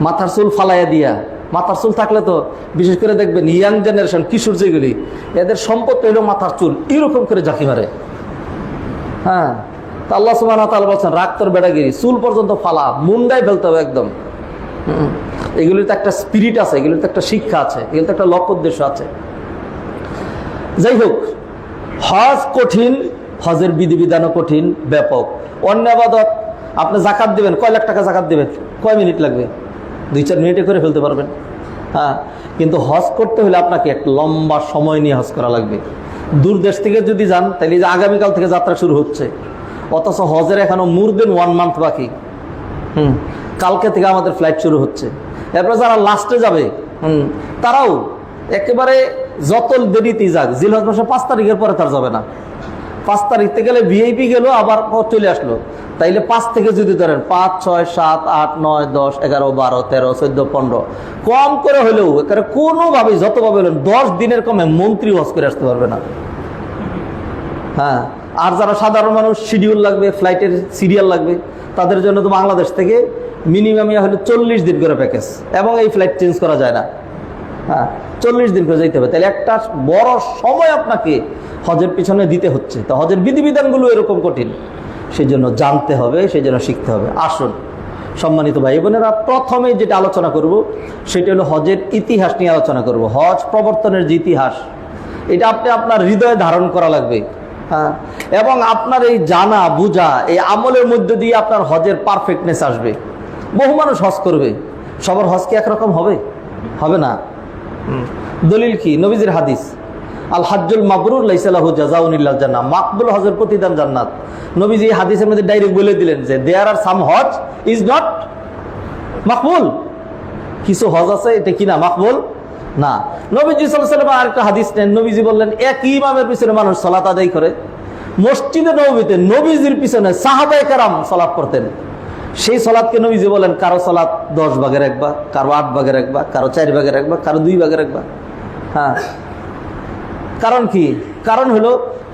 মাথার চুল ফালাইয়া দিয়া, মাথার চুল থাকলে তো বিশেষ করে দেখবেন ইয়াং জেনারেশন, কিশোর যেগুলি, এদের সম্পদ হইলো মাথার চুল, এরকম করে ঝাঁকি মারে। হ্যাঁ, তা আল্লাহ সুবহানাহু ওয়া তাআলা বলছেন, রাগ তোর বেড়াগিরি, চুল পর্যন্ত ফালা, মুন্ডাই ফেলতে হবে একদম। এগুলির তো একটা স্পিরিট আছে, এগুলির তো একটা শিক্ষা আছে, এগুলির তো একটা লক্ষ্য উদ্দেশ্য আছে। যাই হোক, হজ কঠিন, হজের বিধিবিধানও কঠিন, ব্যাপক। অন্য ইবাদত, আপনি জাকাত দিবেন, কয় লাখ টাকা জাকাত দিবেন, কয় মিনিট লাগবে? 2-4 মিনিটে করে ফেলতে পারবেন। হ্যাঁ, কিন্তু হজ করতে হলে আপনাকে একটা লম্বা সময় নিয়ে হজ করা লাগবে। দূর দেশ থেকে যদি যান, তাহলে যে আগামীকাল থেকে যাত্রা শুরু হচ্ছে, অথচ হজের এখনো মোর দেন 1 মান্থ বাকি। কালকে থেকে আমাদের ফ্লাইট শুরু হচ্ছে। এরপরে যারা লাস্টে যাবে, তারাও একেবারে যত দেরিতেই যাক, জিলহজ মাসে 5 তারিখের পরে তার যাবে না। 5 তারিখতে গেলে ভিআইপি গেল, আবার চলে আসলো, তাইলে 5 থেকে যদি ধরেন 5, 6, 7, 8, 9, 10, 11, 12, 13, 14, 15 কম করে হলেও কোনোভাবেই যতভাবে হলেন 10 দিনের কমে মন্ত্রী হজ করে আসতে পারবে না। হ্যাঁ, আর যারা সাধারণ মানুষ, শিডিউল লাগবে, ফ্লাইটের সিরিয়াল লাগবে, তাদের জন্য তো বাংলাদেশ থেকে মিনিমাম হলে 40 দিন করে প্যাকেজ, এবং এই ফ্লাইট চেঞ্জ করা যায় না। হ্যাঁ, 40 দিন করে যেতে হবে। তাহলে একটা বড় সময় আপনাকে হজের পিছনে দিতে হচ্ছে। তো হজের বিধিবিধানগুলো এরকম কঠিন, সেই জন্য জানতে হবে, সেই জন্য শিখতে হবে। আসুন সম্মানিত ভাই বোনেরা, প্রথমে যেটা আলোচনা করব সেটা হলো হজের ইতিহাস নিয়ে আলোচনা করব। হজ প্রবর্তনের যে ইতিহাস, এটা আপনি আপনার হৃদয়ে ধারণ করা লাগবে। হ্যাঁ, এবং আপনার এই জানা বুঝা, এই আমলের মধ্যে দিয়ে আপনার হজের পারফেক্টনেস আসবে। বহু মানুষ হজ করবে, সবার হজ কি একরকম হবে? হবে না। দলিল কি? নবীজির হাদিস, আল হাজ্জুল মাবরুর লাইসা লাহু জাযাউন ইল্লাল জান্নাহ, মাকবুল হজের প্রতিদান জান্নাত। নবীজি হাদিসের মধ্যে ডাইরেক্ট বলে দিলেন যে দেয়ার আর সাম হজ ইজ নট মাকবুল। কিছু হজ আছে এটা কিনা মাকবুল না। নবীজি সাল্লাল্লাহু আলাইহি ওয়াসাল্লাম আরেকটা হাদিস নেন, নবীজি বললেন, এক ইমামের পিছনে মানুষ সালাত আদায় করে। মসজিদে নববীতে নবীজির পিছনে সাহাবায়ে কেরাম সালাত করতেন। সেই সালাতকে নবীজি বলেন, কারো সালাত 10 ভাগের 1 ভাগ, কারো 8 ভাগের 1 ভাগ, কারো 4 ভাগের 1 ভাগ, কারো 2 ভাগের 1 ভাগ। হ্যাঁ, কারণ কি? কারণ হলো,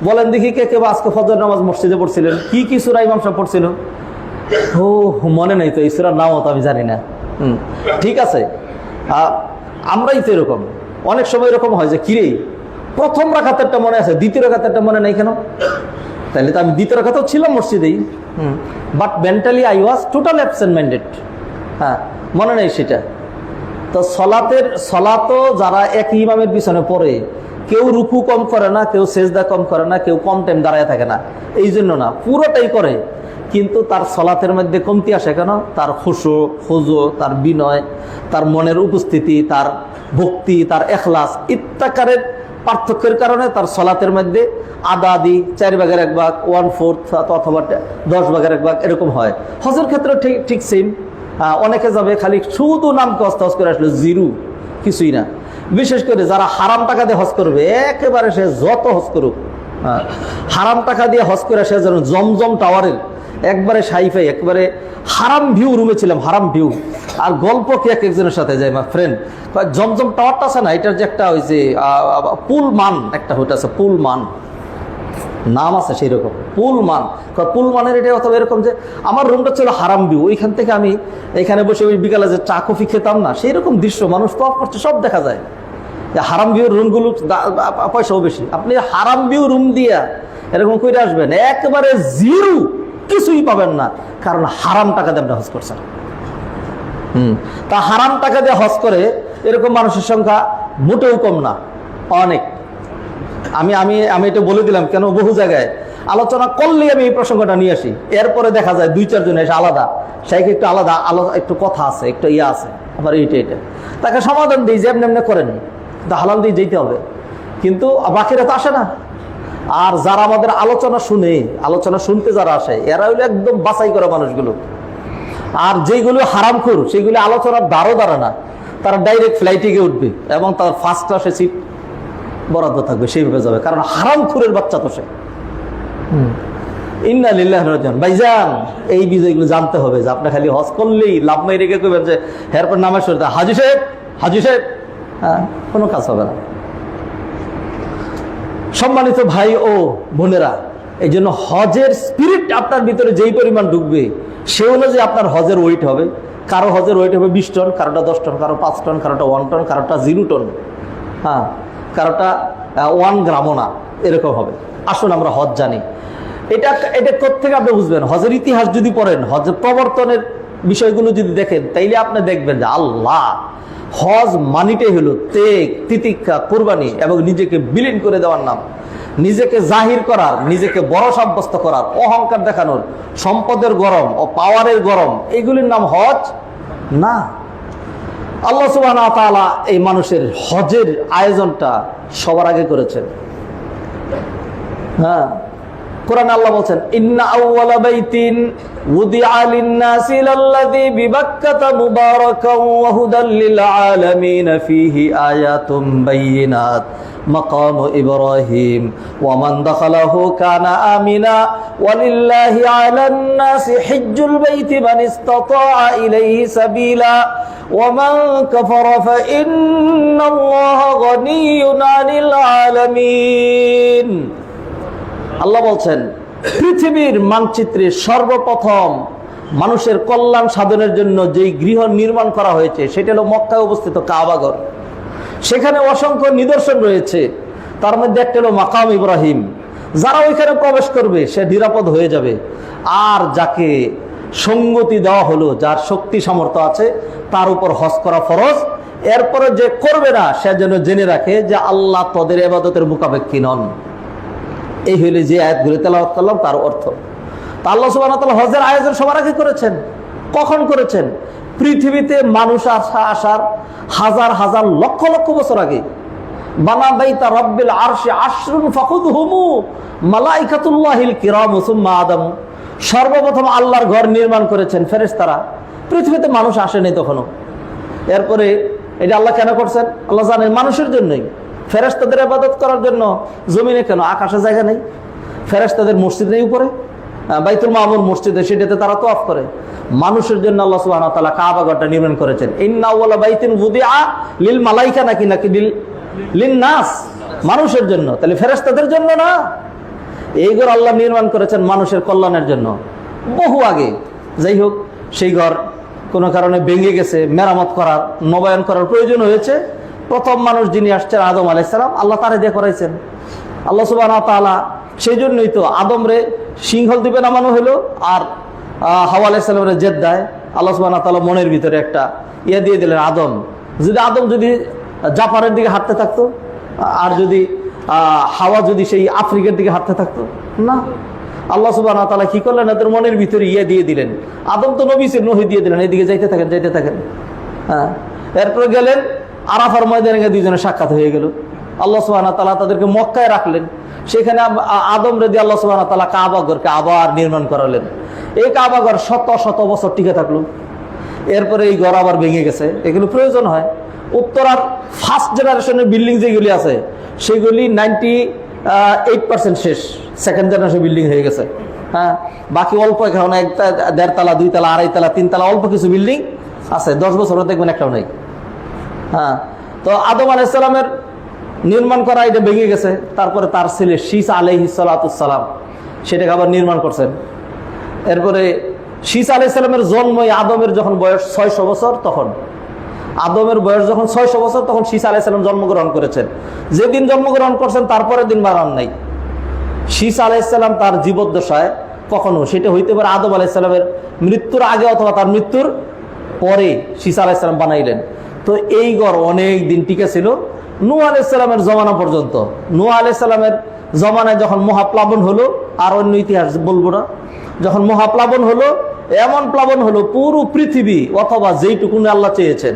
বলেন দেখি কে কে আজকে ফজর নামাজ মসজিদে পড়ছিলেন? কি সূরা ইমাম সাহেব পড়ছিল? ও মনে নেই তো, এই সূরার নামও তো আমি জানি না। ঠিক আছে, আমরাই তো এরকম, অনেক সময় এরকম হয় যে কিরে প্রথম রাকাতেরটা মনে আছে, দ্বিতীয় রাকাতেরটা মনে নাই কেন? তাহলে তো আমি দ্বিতীয় রাকাতেও ছিলাম মসজিদেই, but mentally I was total absent minded. হ্যাঁ, মনে নেই সেটা। তো সলাতও যারা এক ইমামের পিছনে পড়ে, কেউ রুকু কম করে না, কেউ সেজদা কম করে না, কেউ কম টাইম দাঁড়ায় থাকে না, এই জন্য না, পুরোটাই করে। কিন্তু তার সলাতের মধ্যে কমতি আসে কেন? তার খুশু, খুজু, তার বিনয়, তার মনের উপস্থিতি, তার ভক্তি, তার এখলাস ইত্যাকারের পার্থক্যের কারণে তার সলাতের মধ্যে আদা আদি 4 ভাগের 1 ভাগ, 1/4 অথবা 10 ভাগের 1 ভাগ এরকম হয়। হজের ক্ষেত্রে ঠিক সেম। অনেকে যাবে খালি শুধু নামকে হজ করে আসলে, জিরো, কিছুই না। বিশেষ করে যারা হারাম টাকা দিয়ে হজ করবে, একেবারে সে যত হজ করুক, হারাম টাকা দিয়ে হজ করে সে যেন জমজম টাওয়ারের একবারে সাইফাই, একবারে হারাম ভিউ রুমে ছিলাম, হারাম ভিউ। আর গল্প কি এক একজনের সাথে যায়, মা ফ্রেন্ড জমজম টাওয়ারটা আছে না, এটার যে একটা ওই যে পুলমান একটা হোটেল আছে, পুলমান নাম আছে সেই রকম, পুলমান। পুলমানের এটা অথবা এরকম যে আমার রুমটা ছিল হারাম ভিউ, ওইখান থেকে আমি এখানে বসে ওই বিকালে যে চা কফি খেতাম না, সেই রকম দৃশ্য, মানুষ টপ করছে, সব দেখা যায়। হারাম ভিউর রুমগুলো পয়সাও বেশি, আপনি হারাম ভিউ রুম দিয়া এরকম করে আসবেন, একেবারে জিরো, কিছুই পাবেন না, কারণ হারাম টাকা দিয়ে আপনি হজ করছেন। তা হারাম টাকা দিয়ে হজ করে এরকম মানুষের সংখ্যা মোটেও কম না, অনেক। আমি আমি আমি এটা বলে দিলাম কেন, বহু জায়গায় আলোচনা করলেই আমি এই প্রসঙ্গটা নিয়ে আসি, এরপরে দেখা যায় 2-4 জন এসে আলাদা সেইকে একটু আলাদা একটু কথা আছে, একটু আছে, আবার এটা তাকে সমাধান দিই যে এমনি এমনি করেন, হালাল দিয়ে যেতে হবে, কিন্তু বাকিরা তো আসে না। আর যারা আমাদের আলোচনা শুনে, আলোচনা শুনতে যারা আসে, এরা হইলো একদম বাছাই করা মানুষগুলো। আর যেগুলো হারামখোর, সেগুলো আলোচনার দ্বারা না, তারা ডাইরেক্ট ফ্লাইটে গিয়ে উঠবে এবং তার ফার্স্ট ক্লাসে সিট বরাদ্দ থাকবে, সেইভাবে যাবে, কারণ হারামখোরের বাচ্চা তো সে। ইন্না লিল্লাহি ওয়া ইন্না ইলাইহি রাজিউন। ভাইজান, এই বিষয়গুলো জানতে হবে যে আপনি খালি হজ করলেই লাভ মেরে রেখে কইবেন যে এরপর নামাজ পড়তে হাজি সাহেব, হাজি সাহেব, কোনো কাজ হবে না। সম্মানিত ভাই ও বোনেরা, এই জন্য হজের স্পিরিট আপনার ভিতরে যেই পরিমাণ ঢুকবে, সে অনুযায়ী আপনার হজের ওয়েট হবে। কারো হজের ওয়েট হবে 20 টন, কারোটা 10 টন, কারো 5 টন, কারোটা 1 টন, কারোটা 0 টন, কারোটা 1 গ্রামও না, এরকম হবে। আসুন আমরা হজ জানি। এটা কোত্থেকে আপনি বুঝবেন? হজের ইতিহাস যদি পড়েন, হজের প্রবর্তনের বিষয়গুলো যদি দেখেন, তাইলে আপনি দেখবেন যে আল্লাহ, হজ মানিটাই হলো ত্যাগ, তিতিক্ষা, কুরবানি এবং নিজেকে বিলীন করে দেওয়ার নাম। নিজেকে জাহির করার, নিজেকে বড় সাব্যস্ত করার, অহংকার দেখানোর, সম্পদের গরম ও পাওয়ারের গরম, এগুলির নাম হজ না। আল্লাহ সুবহানাহু ওয়া তাআলা এই মানুষের হজের আয়োজনটা সবার আগে করেছেন। কোরআনে আল্লাহ বলেন, ইন্না আউওয়ালা বাইতিন উদিআ লিন-নাসি লাল্লাযী বিবাক্কাতা মুবারাকান ওয়া হুদাল লিল আলামিন ফীহি আয়াতুম বাইয়িনাত মাকামু ইব্রাহিম ওয়া মান দাখালাহু কানা আমিনা ওয়া লিল্লাহি আলান-নাসি হিজ্জুল বাইতি মান ইসতাতাআ ইলাইহি সাবিলা ওয়া মান কাফারা ফা ইন্নাল্লাহা গানিয়্যুন আনিল আলামিন। আল্লাহ বলছেন, পৃথিবীর মানচিত্রে সর্বপ্রথম মানুষের কল্যাণ সাধনের জন্য যেই গৃহ নির্মাণ করা হয়েছে, সেটা হলো মক্কায় অবস্থিত কাবাঘর। সেখানে অসংখ্য নিদর্শন রয়েছে, তার মধ্যে একটা হলো মাকাম ইব্রাহিম। যারা ওইখানে প্রবেশ করবে সে নিরাপদ হয়ে যাবে। আর যাকে সঙ্গতি দেওয়া হলো, যার শক্তি সামর্থ্য আছে, তার উপর হজ করা ফরজ। এরপরে যে করবে না, সে যেন জেনে রাখে যে আল্লাহ তাদের ইবাদতের মুখাপেক্ষী নন। এই হইলে যে আয়াতগুলো তেলাওয়াত করলাম তার অর্থ। তা আল্লাহ সুবহানাহু ওয়া তাআলা হজের আয়োজন সবার আগে করেছেন। কখন করেছেন? পৃথিবীতে মানুষ আসার হাজার হাজার লক্ষ লক্ষ বছর আগে। বানা বাইতা রাব্বিল আরশি আশরুন ফাখুদহুমু মালাইকাতুল্লাহিল কিরাম সুম্মা আদম। সর্বপ্রথম আল্লাহর ঘর নির্মাণ করেছেন ফেরেশতারা। পৃথিবীতে মানুষ আসেনি তখনও। এরপরে এটা আল্লাহ কেন করছেন? আল্লাহ জানেন মানুষের জন্যই। ফেরেশতাদের ইবাদত করার জন্য জমিনে কেন, আকাশে জায়গা নেই? ফেরেশতাদের মসজিদ নেই উপরে, বাইতুল মামুর মসজিদে, সেটাতে তারা তওয়াফ করে। মানুষের জন্য আল্লাহ সুবহানাহু ওয়া তাআলা কাবা ঘরটা নির্মাণ করেছেন। ইন্না আউওয়ালা বাইতিন উদিআ লিল মালাইকা, নাকি লিন নাস, মানুষের জন্য। তাহলে ফেরেশতাদের জন্য না, এই ঘর আল্লাহ নির্মাণ করেছেন মানুষের কল্যাণের জন্য বহু আগে। যাই হোক, সেই ঘর কোনো কারণে ভেঙে গেছে, মেরামত করার, নবায়ন করার প্রয়োজন হয়েছে। প্রথম মানুষ যিনি আসছেন আদম আলাইহিস সালাম, আল্লাহ তারে দিয়ে করাইছেন। আল্লাহ সুবহানাহু ওয়া তাআলা সেই জন্যই তো আদমরে সিংহল দ্বীপে নামানো হলো, আর হাওয়া আলাইহিস সালামের জেদ্দায় আল্লাহ সুবহানাহু ওয়া তাআলা মনের ভিতরে একটা ইয়ে দিয়ে দিলেন। আদম যদি জাপানের দিকে হাঁটতে থাকতো, আর যদি হাওয়া যদি সেই আফ্রিকার দিকে হাঁটতে থাকতো না, আল্লাহ সুবহানাহু ওয়া তাআলা কি করলেন? এদের মনের ভিতরে ইয়ে দিয়ে দিলেন। আদম তো নবী ছিলেন, নহি দিয়ে দিলেন, এদিকে যাইতে থাকেন। এরপরে গেলেন আরাফার ময়দানে, দুইজনের সাক্ষাৎ হয়ে গেল। আল্লাহ সুবহানাহু ওয়া তাআলা তাদেরকে মক্কায় রাখলেন। সেখানে আদম রেদি আল্লাহ সুবহানাহু ওয়া তাআলা কাবা ঘরকে আবার নির্মাণ করালেন। এই কাবা ঘর শত শত বছর টিকে থাকলো। এরপরে এই ঘর আবার ভেঙে গেছে, এগুলো প্রয়োজন হয়। উত্তরার ফার্স্ট জেনারেশনের বিল্ডিং যেগুলি আছে, সেগুলি 8% শেষ, সেকেন্ড জেনারেশন বিল্ডিং হয়ে গেছে। হ্যাঁ, বাকি অল্প এখন 1.5 তলা 2 তলা 2.5 তলা 3 তলা অল্প কিছু বিল্ডিং আছে, 10 বছরও দেখবেন একটাও নেই। হ্যাঁ, তো আদম আলাইহিস সালামের নির্মাণ করা এটা ভেঙে গেছে, তারপরে তার ছেলে শীস আলাইহিস সালাতুস সালাম সেটাকে আবার নির্মাণ করছেন। এরপরে শীস আলাইহিস সালামের জন্মই আদমের যখন বয়স 600 বছর, তখন আদমের বয়স যখন 600 বছর তখন শীস আলাইহিস সালাম জন্মগ্রহণ করেছেন। যেদিন জন্মগ্রহণ করছেন তারপরের দিন বানান নাই। শীস আলাইহিস সালাম তার জীবদ্দশায় কখনো, সেটা হইতে পারে আদম আলাইহিস সালামের মৃত্যুর আগে অথবা তার মৃত্যুর পরে শীস আলাইহিস সালাম বানাইলেন। তো এই ঘর অনেক দিন টিকে ছিল নূহ আলাইহিস সালামের জমানা পর্যন্ত। নূহ আলাইহিস সালামের জমানায় যখন মহাপ্লাবন হলো, আর অন্য ইতিহাস বলবো না, যখন মহাপ্লাবন হলো, এমন প্লাবন হলো পুরো পৃথিবী অথবা যেইটুকু আল্লাহ চেয়েছেন,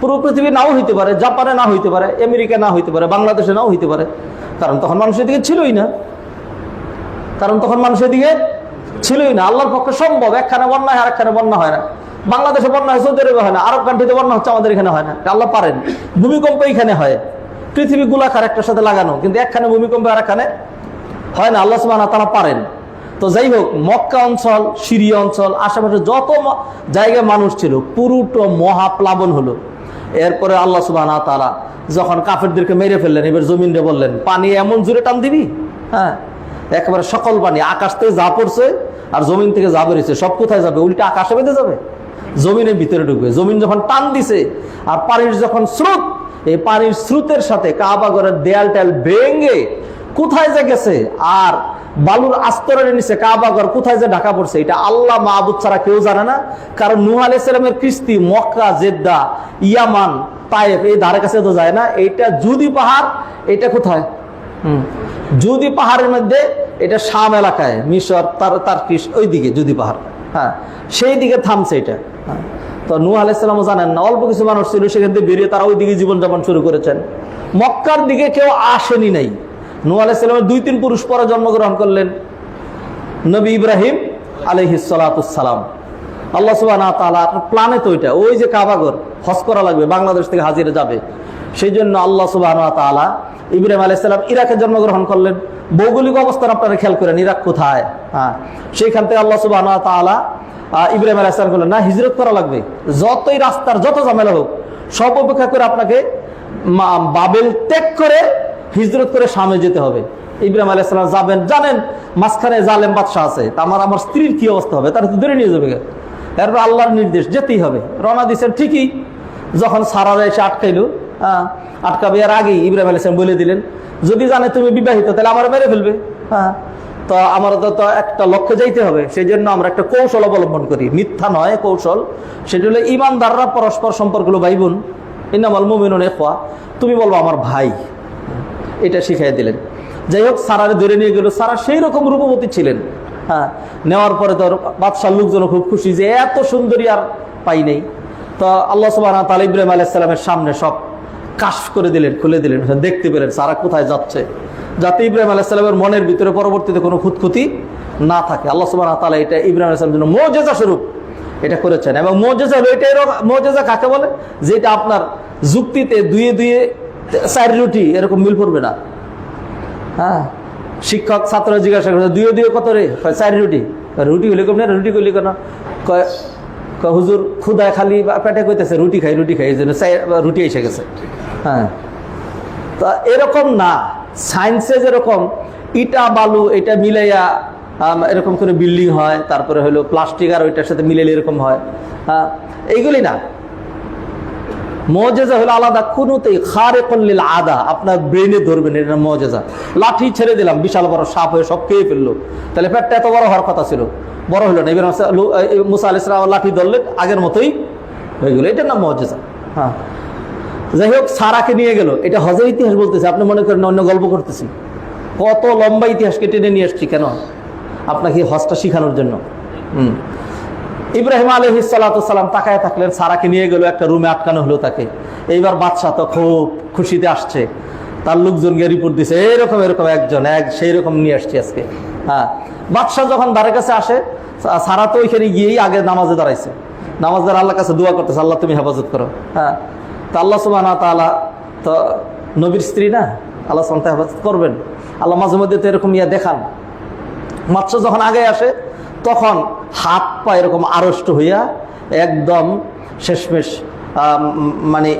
পুরো পৃথিবী নাও হইতে পারে, জাপানে না হইতে পারে, আমেরিকা না হইতে পারে, বাংলাদেশে নাও হইতে পারে, কারণ তখন মানুষের দিকে ছিলই না, আল্লাহর পক্ষে সম্ভব। একখানে বন্যা হয় আর একখানে বন্যা হয় না। বাংলাদেশে বন্যা হয়, সৌদি আরবে হয় না, আরব কান্ট্রিতে বন্যা হচ্ছে, আমাদের এখানে হয় না। আল্লাহ পারেন। ভূমিকম্প এখানে হয়, পৃথিবী গোলাকার একটার সাথে লাগানো, কিন্তু একখানে ভূমিকম্প আর একখানে হয় না। আল্লাহ সুবহানাহু ওয়া তাআলা পারেন। তো যাই হোক, মক্কা অঞ্চল, সিরিয়া অঞ্চল, আশেপাশে যত জায়গায় মানুষ ছিল পুরোটা মহাপ্লাবন হলো। এরপরে আল্লাহ সুবহানাহু ওয়া তাআলা যখন কাফেরদেরকে মেরে ফেললেন, এবার জমিনে বললেন পানি এমন জোরে টান দিবি, হ্যাঁ, একেবারে সকল পানি আকাশ থেকে যা পড়ছে আর জমিন থেকে যা বেরিয়েছে সব কোথায় যাবে? উল্টে আকাশে বেঁধে যাবে, জমিনের ভিতরে ঢুকবে। জমিন যখন টান দিছে আর পানির যখন স্রোত, এই পানির স্রোতের সাথে কাবা ঘরের দেয়াল টেয়াল ভেঙে কোথায় যে গেছে, আর বালুর আস্তরের নিচে কাবা ঘর কোথায় যে ঢাকা পড়ছে, এটা আল্লাহ মাহবুদ ছাড়া কেউ জানে না। কারণ নূহ আলাইহিস সালামের কিস্তি মক্কা, জেদ্দা, ইয়ামান, তায়েফ এই ধারে কাছে তো যায় না। এইটা জুদি পাহাড়, এটা কোথায়? জুদি পাহাড়ের মধ্যে, এটা শাম এলাকায়, মিশর, তার্কিশ ওইদিকে জুদি পাহাড়, হ্যাঁ, সেই দিকে থামছে এটা। তো নূহ আলাইহিস সালামও জানেন না, অল্প কিছু মানুষ ছিল, সেখান থেকে বেরিয়ে তারা ওইদিকে জীবনযাপন শুরু করেছেন। মক্কার দিকে কেউ আসেনি নাই। নূহ আলাইহিস সালামের 2-3 পুরুষ পরে জন্মগ্রহণ করলেন নবী ইব্রাহিম আলাইহিস সালাতুস সালাম। আল্লাহ সুবহানাহু ওয়া তাআলা প্ল্যানে তো ওইটা, ওই যে কাবাঘর হজ করা লাগবে, বাংলাদেশ থেকে হাজিরা যাবে, সেই জন্য আল্লাহ সুবহানাহু ওয়া তাআলা ইব্রাহিম আলাইহিস সালাম ইরাকে জন্মগ্রহণ করলেন। ভৌগোলিক অবস্থান আপনারা খেয়াল করেন, ইরাক কোথায়? হ্যাঁ, সেইখান থেকে আল্লাহ সুবহানাহু ওয়া তাআলা ইব্রাহিম আলাইহিস সালাম বললেন, না, হিজরত করা লাগবে, যতই রাস্তার যত ঝামেলা হোক সব উপেক্ষা করে আপনাকে বাবেল ত্যাগ করে হিজরত করে শামে যেতে হবে। ইব্রাহিম আলাইহিস সালাম যাবেন, জানেন মাঝখানে জালেম বাদশা আছে, আমার স্ত্রীর কি অবস্থা হবে, তারা তো ধরে নিয়ে যাবে। এরপর আল্লাহর নির্দেশ, যেতেই হবে। রওনা দিচ্ছেন ঠিকই, যখন সারারা এসে আটকাইল, আটকাবে এর আগেই ইব্রাহিম আলাইহিস সালাম বলে দিলেন, যদি জানে তুমি বিবাহিত তাহলে আমার মেরে ফেলবে। হ্যাঁ, তো আমার তো একটা লক্ষ্যে যাইতে হবে, সেই জন্য আমরা একটা কৌশল অবলম্বন করি, মিথ্যা নয়, কৌশল। সেটা হলো ইমানদাররা পরস্পর সম্পর্কগুলো ভাই বোন, ইন্নামাল মুমিনুনা ইখওয়া, তুমি বলবো আমার ভাই, এটা শিখাই দিলেন। যাই হোক, সারারে ধরে নিয়ে গেল। সারা সেই রকম রূপবতী ছিলেন। হ্যাঁ, নেওয়ার পরে তো বাদশার লোকজন খুব খুশি যে এত সুন্দরী আর পাই নেই। তো আল্লাহ সুবহানাহু ওয়া তাআলা ইব্রাহিম আলাইহিস সালামের সামনে সব কাশ করে দিলেন, খুলে দিলেন, দেখতে পেলেন সারা কোথায় যাচ্ছে, যাতে ইব্রাহিম আলাইহিস সালামের মনের ভিতরে পরবর্তীতে কোনো খুঁতখুঁতি না থাকে। আল্লাহ সুবহানাহু ওয়া তাআলা এটা ইব্রাহিম আলাইহিস সালামের জন্য মুজিজা স্বরূপ এটা করেছেন। এবং মুজিজা হলো এটা, মুজিজা কাকে বলে? যেটা আপনার যুক্তিতে 2 4 রুটি এরকম মিল পড়বে না। হ্যাঁ, শিক্ষক ছাত্র জিজ্ঞাসা করে 2 কত রে? 4 রুটি। রুটি হলে কম না, রুটি করলে কেন? হুজুর ক্ষুদায় খালি পেটে কইতেছে রুটি খাই, এই জন্য রুটি এসে গেছে। হ্যাঁ, তা এরকম না। সায়েন্সে যেরকম ইটা বালু এটা মিলাইয়া এরকম করে বিল্ডিং হয়, তারপরে হলো প্লাস্টিক আর ওইটার সাথে মিলাইলে এরকম হয়, হ্যাঁ, এইগুলি না। মুজিজা হলো আলাদা, কোনোতেই খারিকুল লিল আদা, আপনার ব্রেনে ধরবেন, এটা মুজিজা। লাঠি ছেড়ে দিলাম, বিশাল বড় সাপ হয়ে সব খেয়ে ফেললো, তাহলে পেটটা এত বড় হওয়ার কথা ছিল, বড় হলো না। এবার মুসা আলাইহিস সালাম লাঠি ধরলেন, আগের মতোই হয়ে গেল, এটার নাম মুজিজা। হ্যাঁ, যাই হোক, সারাকে নিয়ে গেল। এটা হজের ইতিহাস বলতেছে, আপনি মনে করেন অন্য গল্প করতেছি। কত লম্বা ইতিহাসকে টেনে নিয়ে আসছি কেন? আপনাকে হজটা শিখানোর জন্য। ইব্রাহিম আলাইহিস সালাম তাকায় থাকলেন, সারাকে নিয়ে গেল, একটা রুমে আটকানো হলো তাকে। এইবার বাদশা তো খুব খুশিতে আসছে, তার লোকজনকে রিপোর্ট দিছে, এরকম একজন সেই রকম নিয়ে আসছি আজকে। হ্যাঁ, বাদশা যখন দ্বারের কাছে আসে, সারা তো ওইখানে গিয়েই আগে নামাজে দাঁড়াইছে, নামাজ দ্বারা আল্লাহর কাছে দোয়া করতেছে, আল্লাহ তুমি হেফাজত করো। হ্যাঁ, তা আল্লাহ সুবহানাহু ওয়া তাআলা তো নবীর স্ত্রী না, আল্লাহ সুবহানাহু ওয়া তাআলা হেফাজত করবেন। আল্লাহ মাঝে মধ্যে তো এরকম দেখান, মৎস্য যখন আগে আসে তখন হাত পা এরকম আড়ষ্ট হইয়া একদম শেষমেশ মানে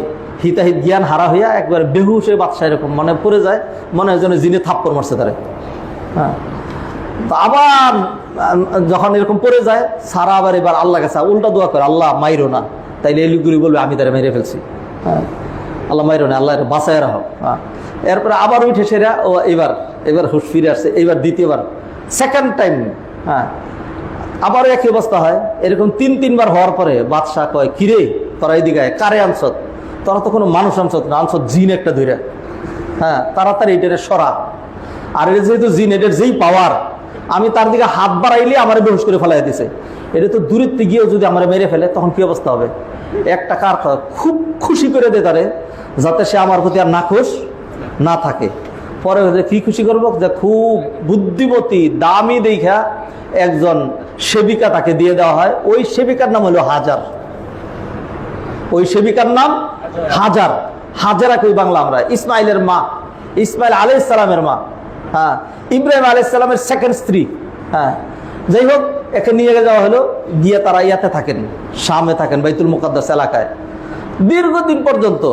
হিতাহিত জ্ঞান হারা হইয়া একবার বেহুশ হয়ে বাদশা এরকম মনে পড়ে যায়, মনে হয় যেন জিনে থাপ্পড় মারছে তারে। হ্যাঁ, তো আবার যখন এরকম পড়ে যায় সারা আবার এবার আল্লাহ কাছে উল্টা দোয়া করে, আল্লাহ মাইরো না, তাইলে এলিগুলি বলবে আমি তারা মেরে ফেলছি। হ্যাঁ, আল্লাহ মাইরো না, আল্লাহ বাঁচায় রাখো। হ্যাঁ, এরপরে আবার উঠে সেরা ও এবার হুশ ফিরে আসছে, এইবার দ্বিতীয়বার সেকেন্ড টাইম। হ্যাঁ, আবারও একই অবস্থা হয়। এরকম 3-3বার হওয়ার পরে বাদশাহ কয়, কিরে তোরা এদিকে কারে আনছত? তোরা তো কোনো মানুষ আনছত না, আনছত জিন একটা ধরে। হ্যাঁ, তাড়াতাড়ি এটারে সরা। আর এটা যেহেতু জিন, এটার যেই পাওয়ার, আমি তার দিকে হাত বাড়াইলে আমার বেহুশ করে ফেলাই দিছে। এটা তো দূরত্বে গিয়েও যদি আমার মেরে ফেলে তখন কি অবস্থা হবে? একটা কার খুব খুশি করে দে তারে, যাতে সে আমার প্রতি আর নাখোশ না থাকে। পরে কি খুশি করবো, যে খুব বুদ্ধিমতী দামি দেখা একজন সেবিকা তাকে দিয়ে দেওয়া হয়। ওই সেবিকার নাম হলো হাজার। ওই সেবিকার নাম হাজার। হাজারা কই বাংলা আমরা, ইসমাইলের মা, ইসমাইল আলাইহিস সালামের মা। হ্যাঁ, ইব্রাহিম আলাইহিস সালামের সেকেন্ড স্ত্রী। হ্যাঁ, যাই হোক, একে নিয়ে যাওয়া হলো, গিয়ে তারা ইয়াতে থাকেন, শামে থাকেন, বাইতুল মুকাদ্দাস এলাকায় দীর্ঘদিন পর্যন্ত।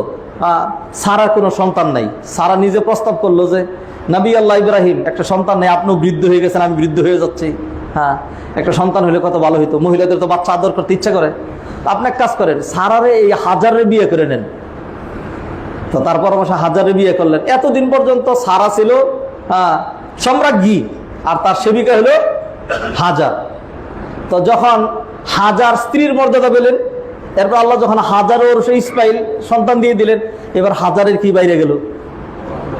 সারার কোনো সন্তান নাই। সারা নিজে প্রস্তাব করলো যে নবী আল্লাহ ইব্রাহিম, একটা সন্তান নেই, আপনিও বৃদ্ধ হয়ে গেছেন, আমি বৃদ্ধ হয়ে যাচ্ছি। হ্যাঁ, একটা সন্তান হলে কত ভালো হইতো। মহিলাদের তো বাচ্চা আদর করতে ইচ্ছা করে। আপনি এক কাজ করেন, সারারে এই হাজারে বিয়ে করে নেন। তো তারপর অবশ্য হাজারে বিয়ে করলেন। এতদিন পর্যন্ত সারা ছিল সম্রাজ্ঞী, আর তার সেবিকা হলো হাজার। তো যখন হাজার স্ত্রীর মর্যাদা পেলেন, এরপর আল্লাহ যখন হাজারের সেই ইসমাইল সন্তান দিয়ে দিলেন, এবার হাজারের কি বাইরে গেল?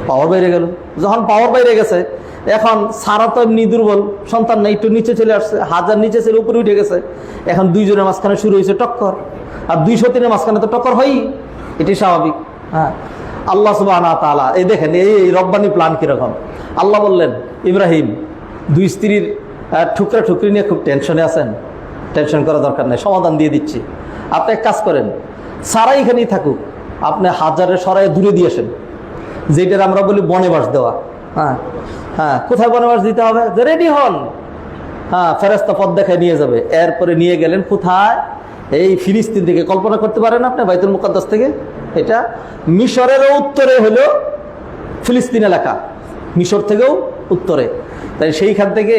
পাওয়ার বাইরে গেল। যখন পাওয়ার বাইরে গেছে, এখন সারা তো এমনি দুর্বল, সন্তান নাই, একটু নিচে চলে আসছে। হাজার নিচে ছেলে উপরে উঠে গেছে। এখন দুইজনের মাঝখানে শুরু হয়েছে টক্কর। আর 203-এর মাঝখানে তো টক্কর হয়ই, এটি স্বাভাবিক। হ্যাঁ, আল্লাহ সুবহানাহু ওয়া তাআলা এই দেখেন এই রব্বানি প্ল্যান কিরকম। আল্লাহ বললেন, ইব্রাহিম, দুই স্ত্রীর ঠুকরা ঠুকরি নিয়ে খুব টেনশনে আছেন, টেনশন করা দরকার নেই, সমাধান দিয়ে দিচ্ছি। আপনি এক কাজ করেন, সারাই এখানেই থাকুক, আপনি হাজারের সরাই দূরে দিয়ে আসেন, যেটার আমরা বলি বনেবাস দেওয়া। হ্যাঁ হ্যাঁ, কোথায় বনেবাস দিতে হবে? যে রেডি হন। হ্যাঁ, ফেরেশতা পথ দেখায় নিয়ে যাবে। এরপরে নিয়ে গেলেন কোথায়? এই ফিলিস্তিন থেকে। কল্পনা করতে পারেন আপনি, বাইতুল মুকাদ্দাস থেকে। এটা মিশরেরও উত্তরে হলো ফিলিস্তিন এলাকা, মিশর থেকেও উত্তরে। তাই সেইখান থেকে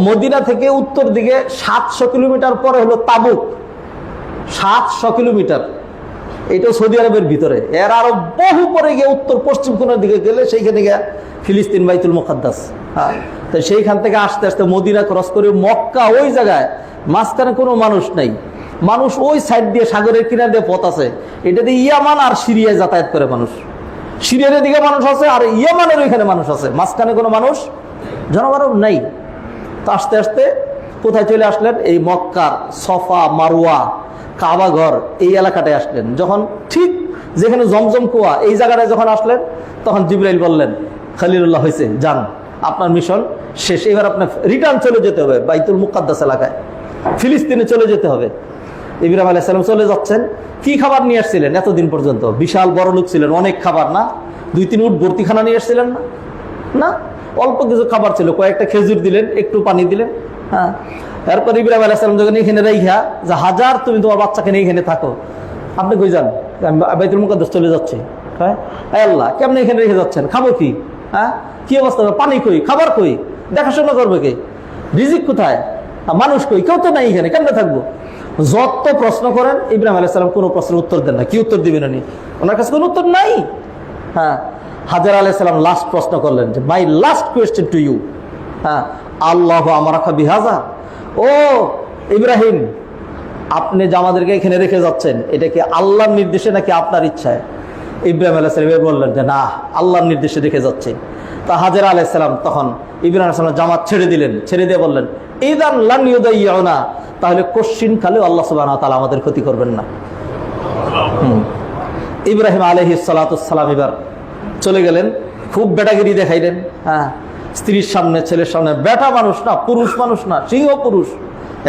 মদিনা থেকে উত্তর দিকে 700 কিলোমিটার পরে হলো তাবুক। 700 কিলোমিটার, এটাও সৌদি আরবের ভিতরে। এর আরো বহু পরে গিয়ে উত্তর পশ্চিম কোণের দিকে গেলে সেইখানে গিয়ে ফিলিস্তিন, বাইতুল মুকাদ্দাস। হ্যাঁ, তো সেইখান থেকে আস্তে আস্তে মদিনা ক্রস করে মক্কা, ওই জায়গায় মাঝখানে কোনো মানুষ নাই। মানুষ ওই সাইড দিয়ে, সাগরের কিনার দিয়ে পথ আছে, এটা দিয়ে ইয়ামান আর সিরিয়ায় যাতায়াত করে মানুষ। সিরিয়ার দিকে মানুষ আছে, আর ইয়ামানের ওইখানে মানুষ আছে, মাঝখানে কোনো মানুষ জনমানব নাই। তো আস্তে আস্তে কোথায় চলে আসলেন? এই মক্কার সফা, মারওয়া, কাবাঘর, এই এলাকাটায় আসলেন। যখন ঠিক যেখানে জমজম কুয়া, এই জায়গাটায় যখন আসলেন, তখন জিবরাইল বললেন, খলিলুল্লাহ হয়েছে, যান, আপনার মিশন শেষ, এবার আপনার রিটার্ন চলে যেতে হবে বাইতুল মুকাদ্দাস এলাকায়, ফিলিস্তিনে চলে যেতে হবে। ইব্রাহিম আলাইহিস সালাম চলে যাচ্ছেন। কি খাবার নিয়ে আসছিলেন এতদিন পর্যন্ত? বিশাল বড় লোক ছিলেন, অনেক খাবার না? 2-3 উট ভর্তি খানা নিয়ে আসছিলেন না? না, অল্প কিছু খাবার ছিল, কয়েকটা খেজুর দিলেন, একটু পানি দিলেন। হ্যাঁ, এরপর ইব্রাহিম আলাইহিস সালাম যখন এখানে রাইখা, যে হাজার, তুমি তোমার বাচ্চাকে নিয়ে এখানে থাকো, আপনি কই যান? বাইতুল মুকাদ্দাস চলে যাচ্ছে। হ্যাঁ, আল্লাহ কেমন এখানে রেখে যাচ্ছেন? খাবো কি? হ্যাঁ, কি অবস্থা? পানি কই? খাবার কই? দেখাশোনা করবে কে? রিজিক কোথায়? মানুষ কই? কেউ তো নাই এখানে, কেমনে থাকবো? যত প্রশ্ন করেন, ইব্রাহিম আলাইহিস সালাম কোনো প্রশ্নের উত্তর দেন না। কি উত্তর দিবেন উনি? ওনার কাছে কোনো উত্তর নাই। হ্যাঁ, হাজার আলাইহিস সালাম লাস্ট প্রশ্ন করলেন, যে my last question to you. হ্যাঁ, আল্লাহু আমারাকা বিহাযা, ও ইব্রাহিম, আপনি যে আমাদেরকে এখানে রেখে যাচ্ছেন, এটা কি আল্লাহর নির্দেশে নাকি আপনার ইচ্ছায়? ইব্রাহিম আলাইহিস সালাম বললেন যে না, আল্লাহর নির্দেশে রেখে যাচ্ছে। তা হাজার আলাইহিস সালাম তখন ইব্রাহিম আলাইহিস সালাম জামাত ছেড়ে দিলেন। ছেড়ে দিয়ে বললেন, ইযান লান ইউদাইয়ুনা, তাহলে কোশ্চিন কালেও আল্লাহ সুবহানাহু ওয়া তাআলা আমাদের ক্ষতি করবেন না। ইব্রাহিম আলাইহিস সালাতুস সালাম এবার চলে গেলেন, খুব বেটাগিরি দেখাইলেন। হ্যাঁ, স্ত্রীর সামনে, ছেলের সামনে। বেটা মানুষ না, পুরুষ মানুষ না, সিংহ পুরুষ,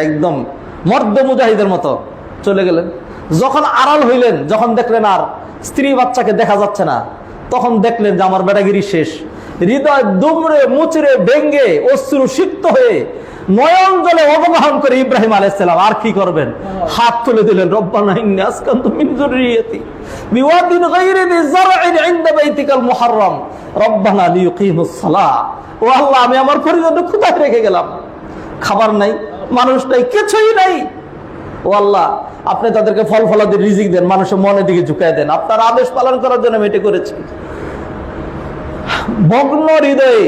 একদম মর্দ মুজাহিদের মতো চলে গেলেন। যখন আড়াল হইলেন, যখন দেখলেন আর স্ত্রী বাচ্চাকে দেখা যাচ্ছে না, তখন দেখলেন যে আমার বেটাগিরি শেষ। হৃদয় দুমড়ে মুচড়ে ভেঙ্গে অশ্রু সিক্ত হয়ে নয়ন জলে অবগাহন করে ইব্রাহিম আলাইহিস সালাম আর কি করবেন, হাত তুলে দিলেন, রব্বানা ইন্নী আসকানতু মিন যুররিয়্যাতি বিওয়াদিন গায়রি যি যার'ইন ইনদা বাইতিকাল মুহাররাম রব্বানা লিয়ুকিমুস সালাহ। ও আল্লাহ, আমি আমার পরিজনকে ক্ষুধায় রেখে গেলাম, খাবার নাই, মানুষ নাই, কিছুই নাই। ও আল্লাহ, আপনি তাদেরকে ফল ফলাদি রিজিক দেন, মানুষের মনের দিকে ঝুঁকায় দেন, আপনার আদেশ পালন করার জন্য আমি এটা করেছি। ভগ্ন হৃদয়ে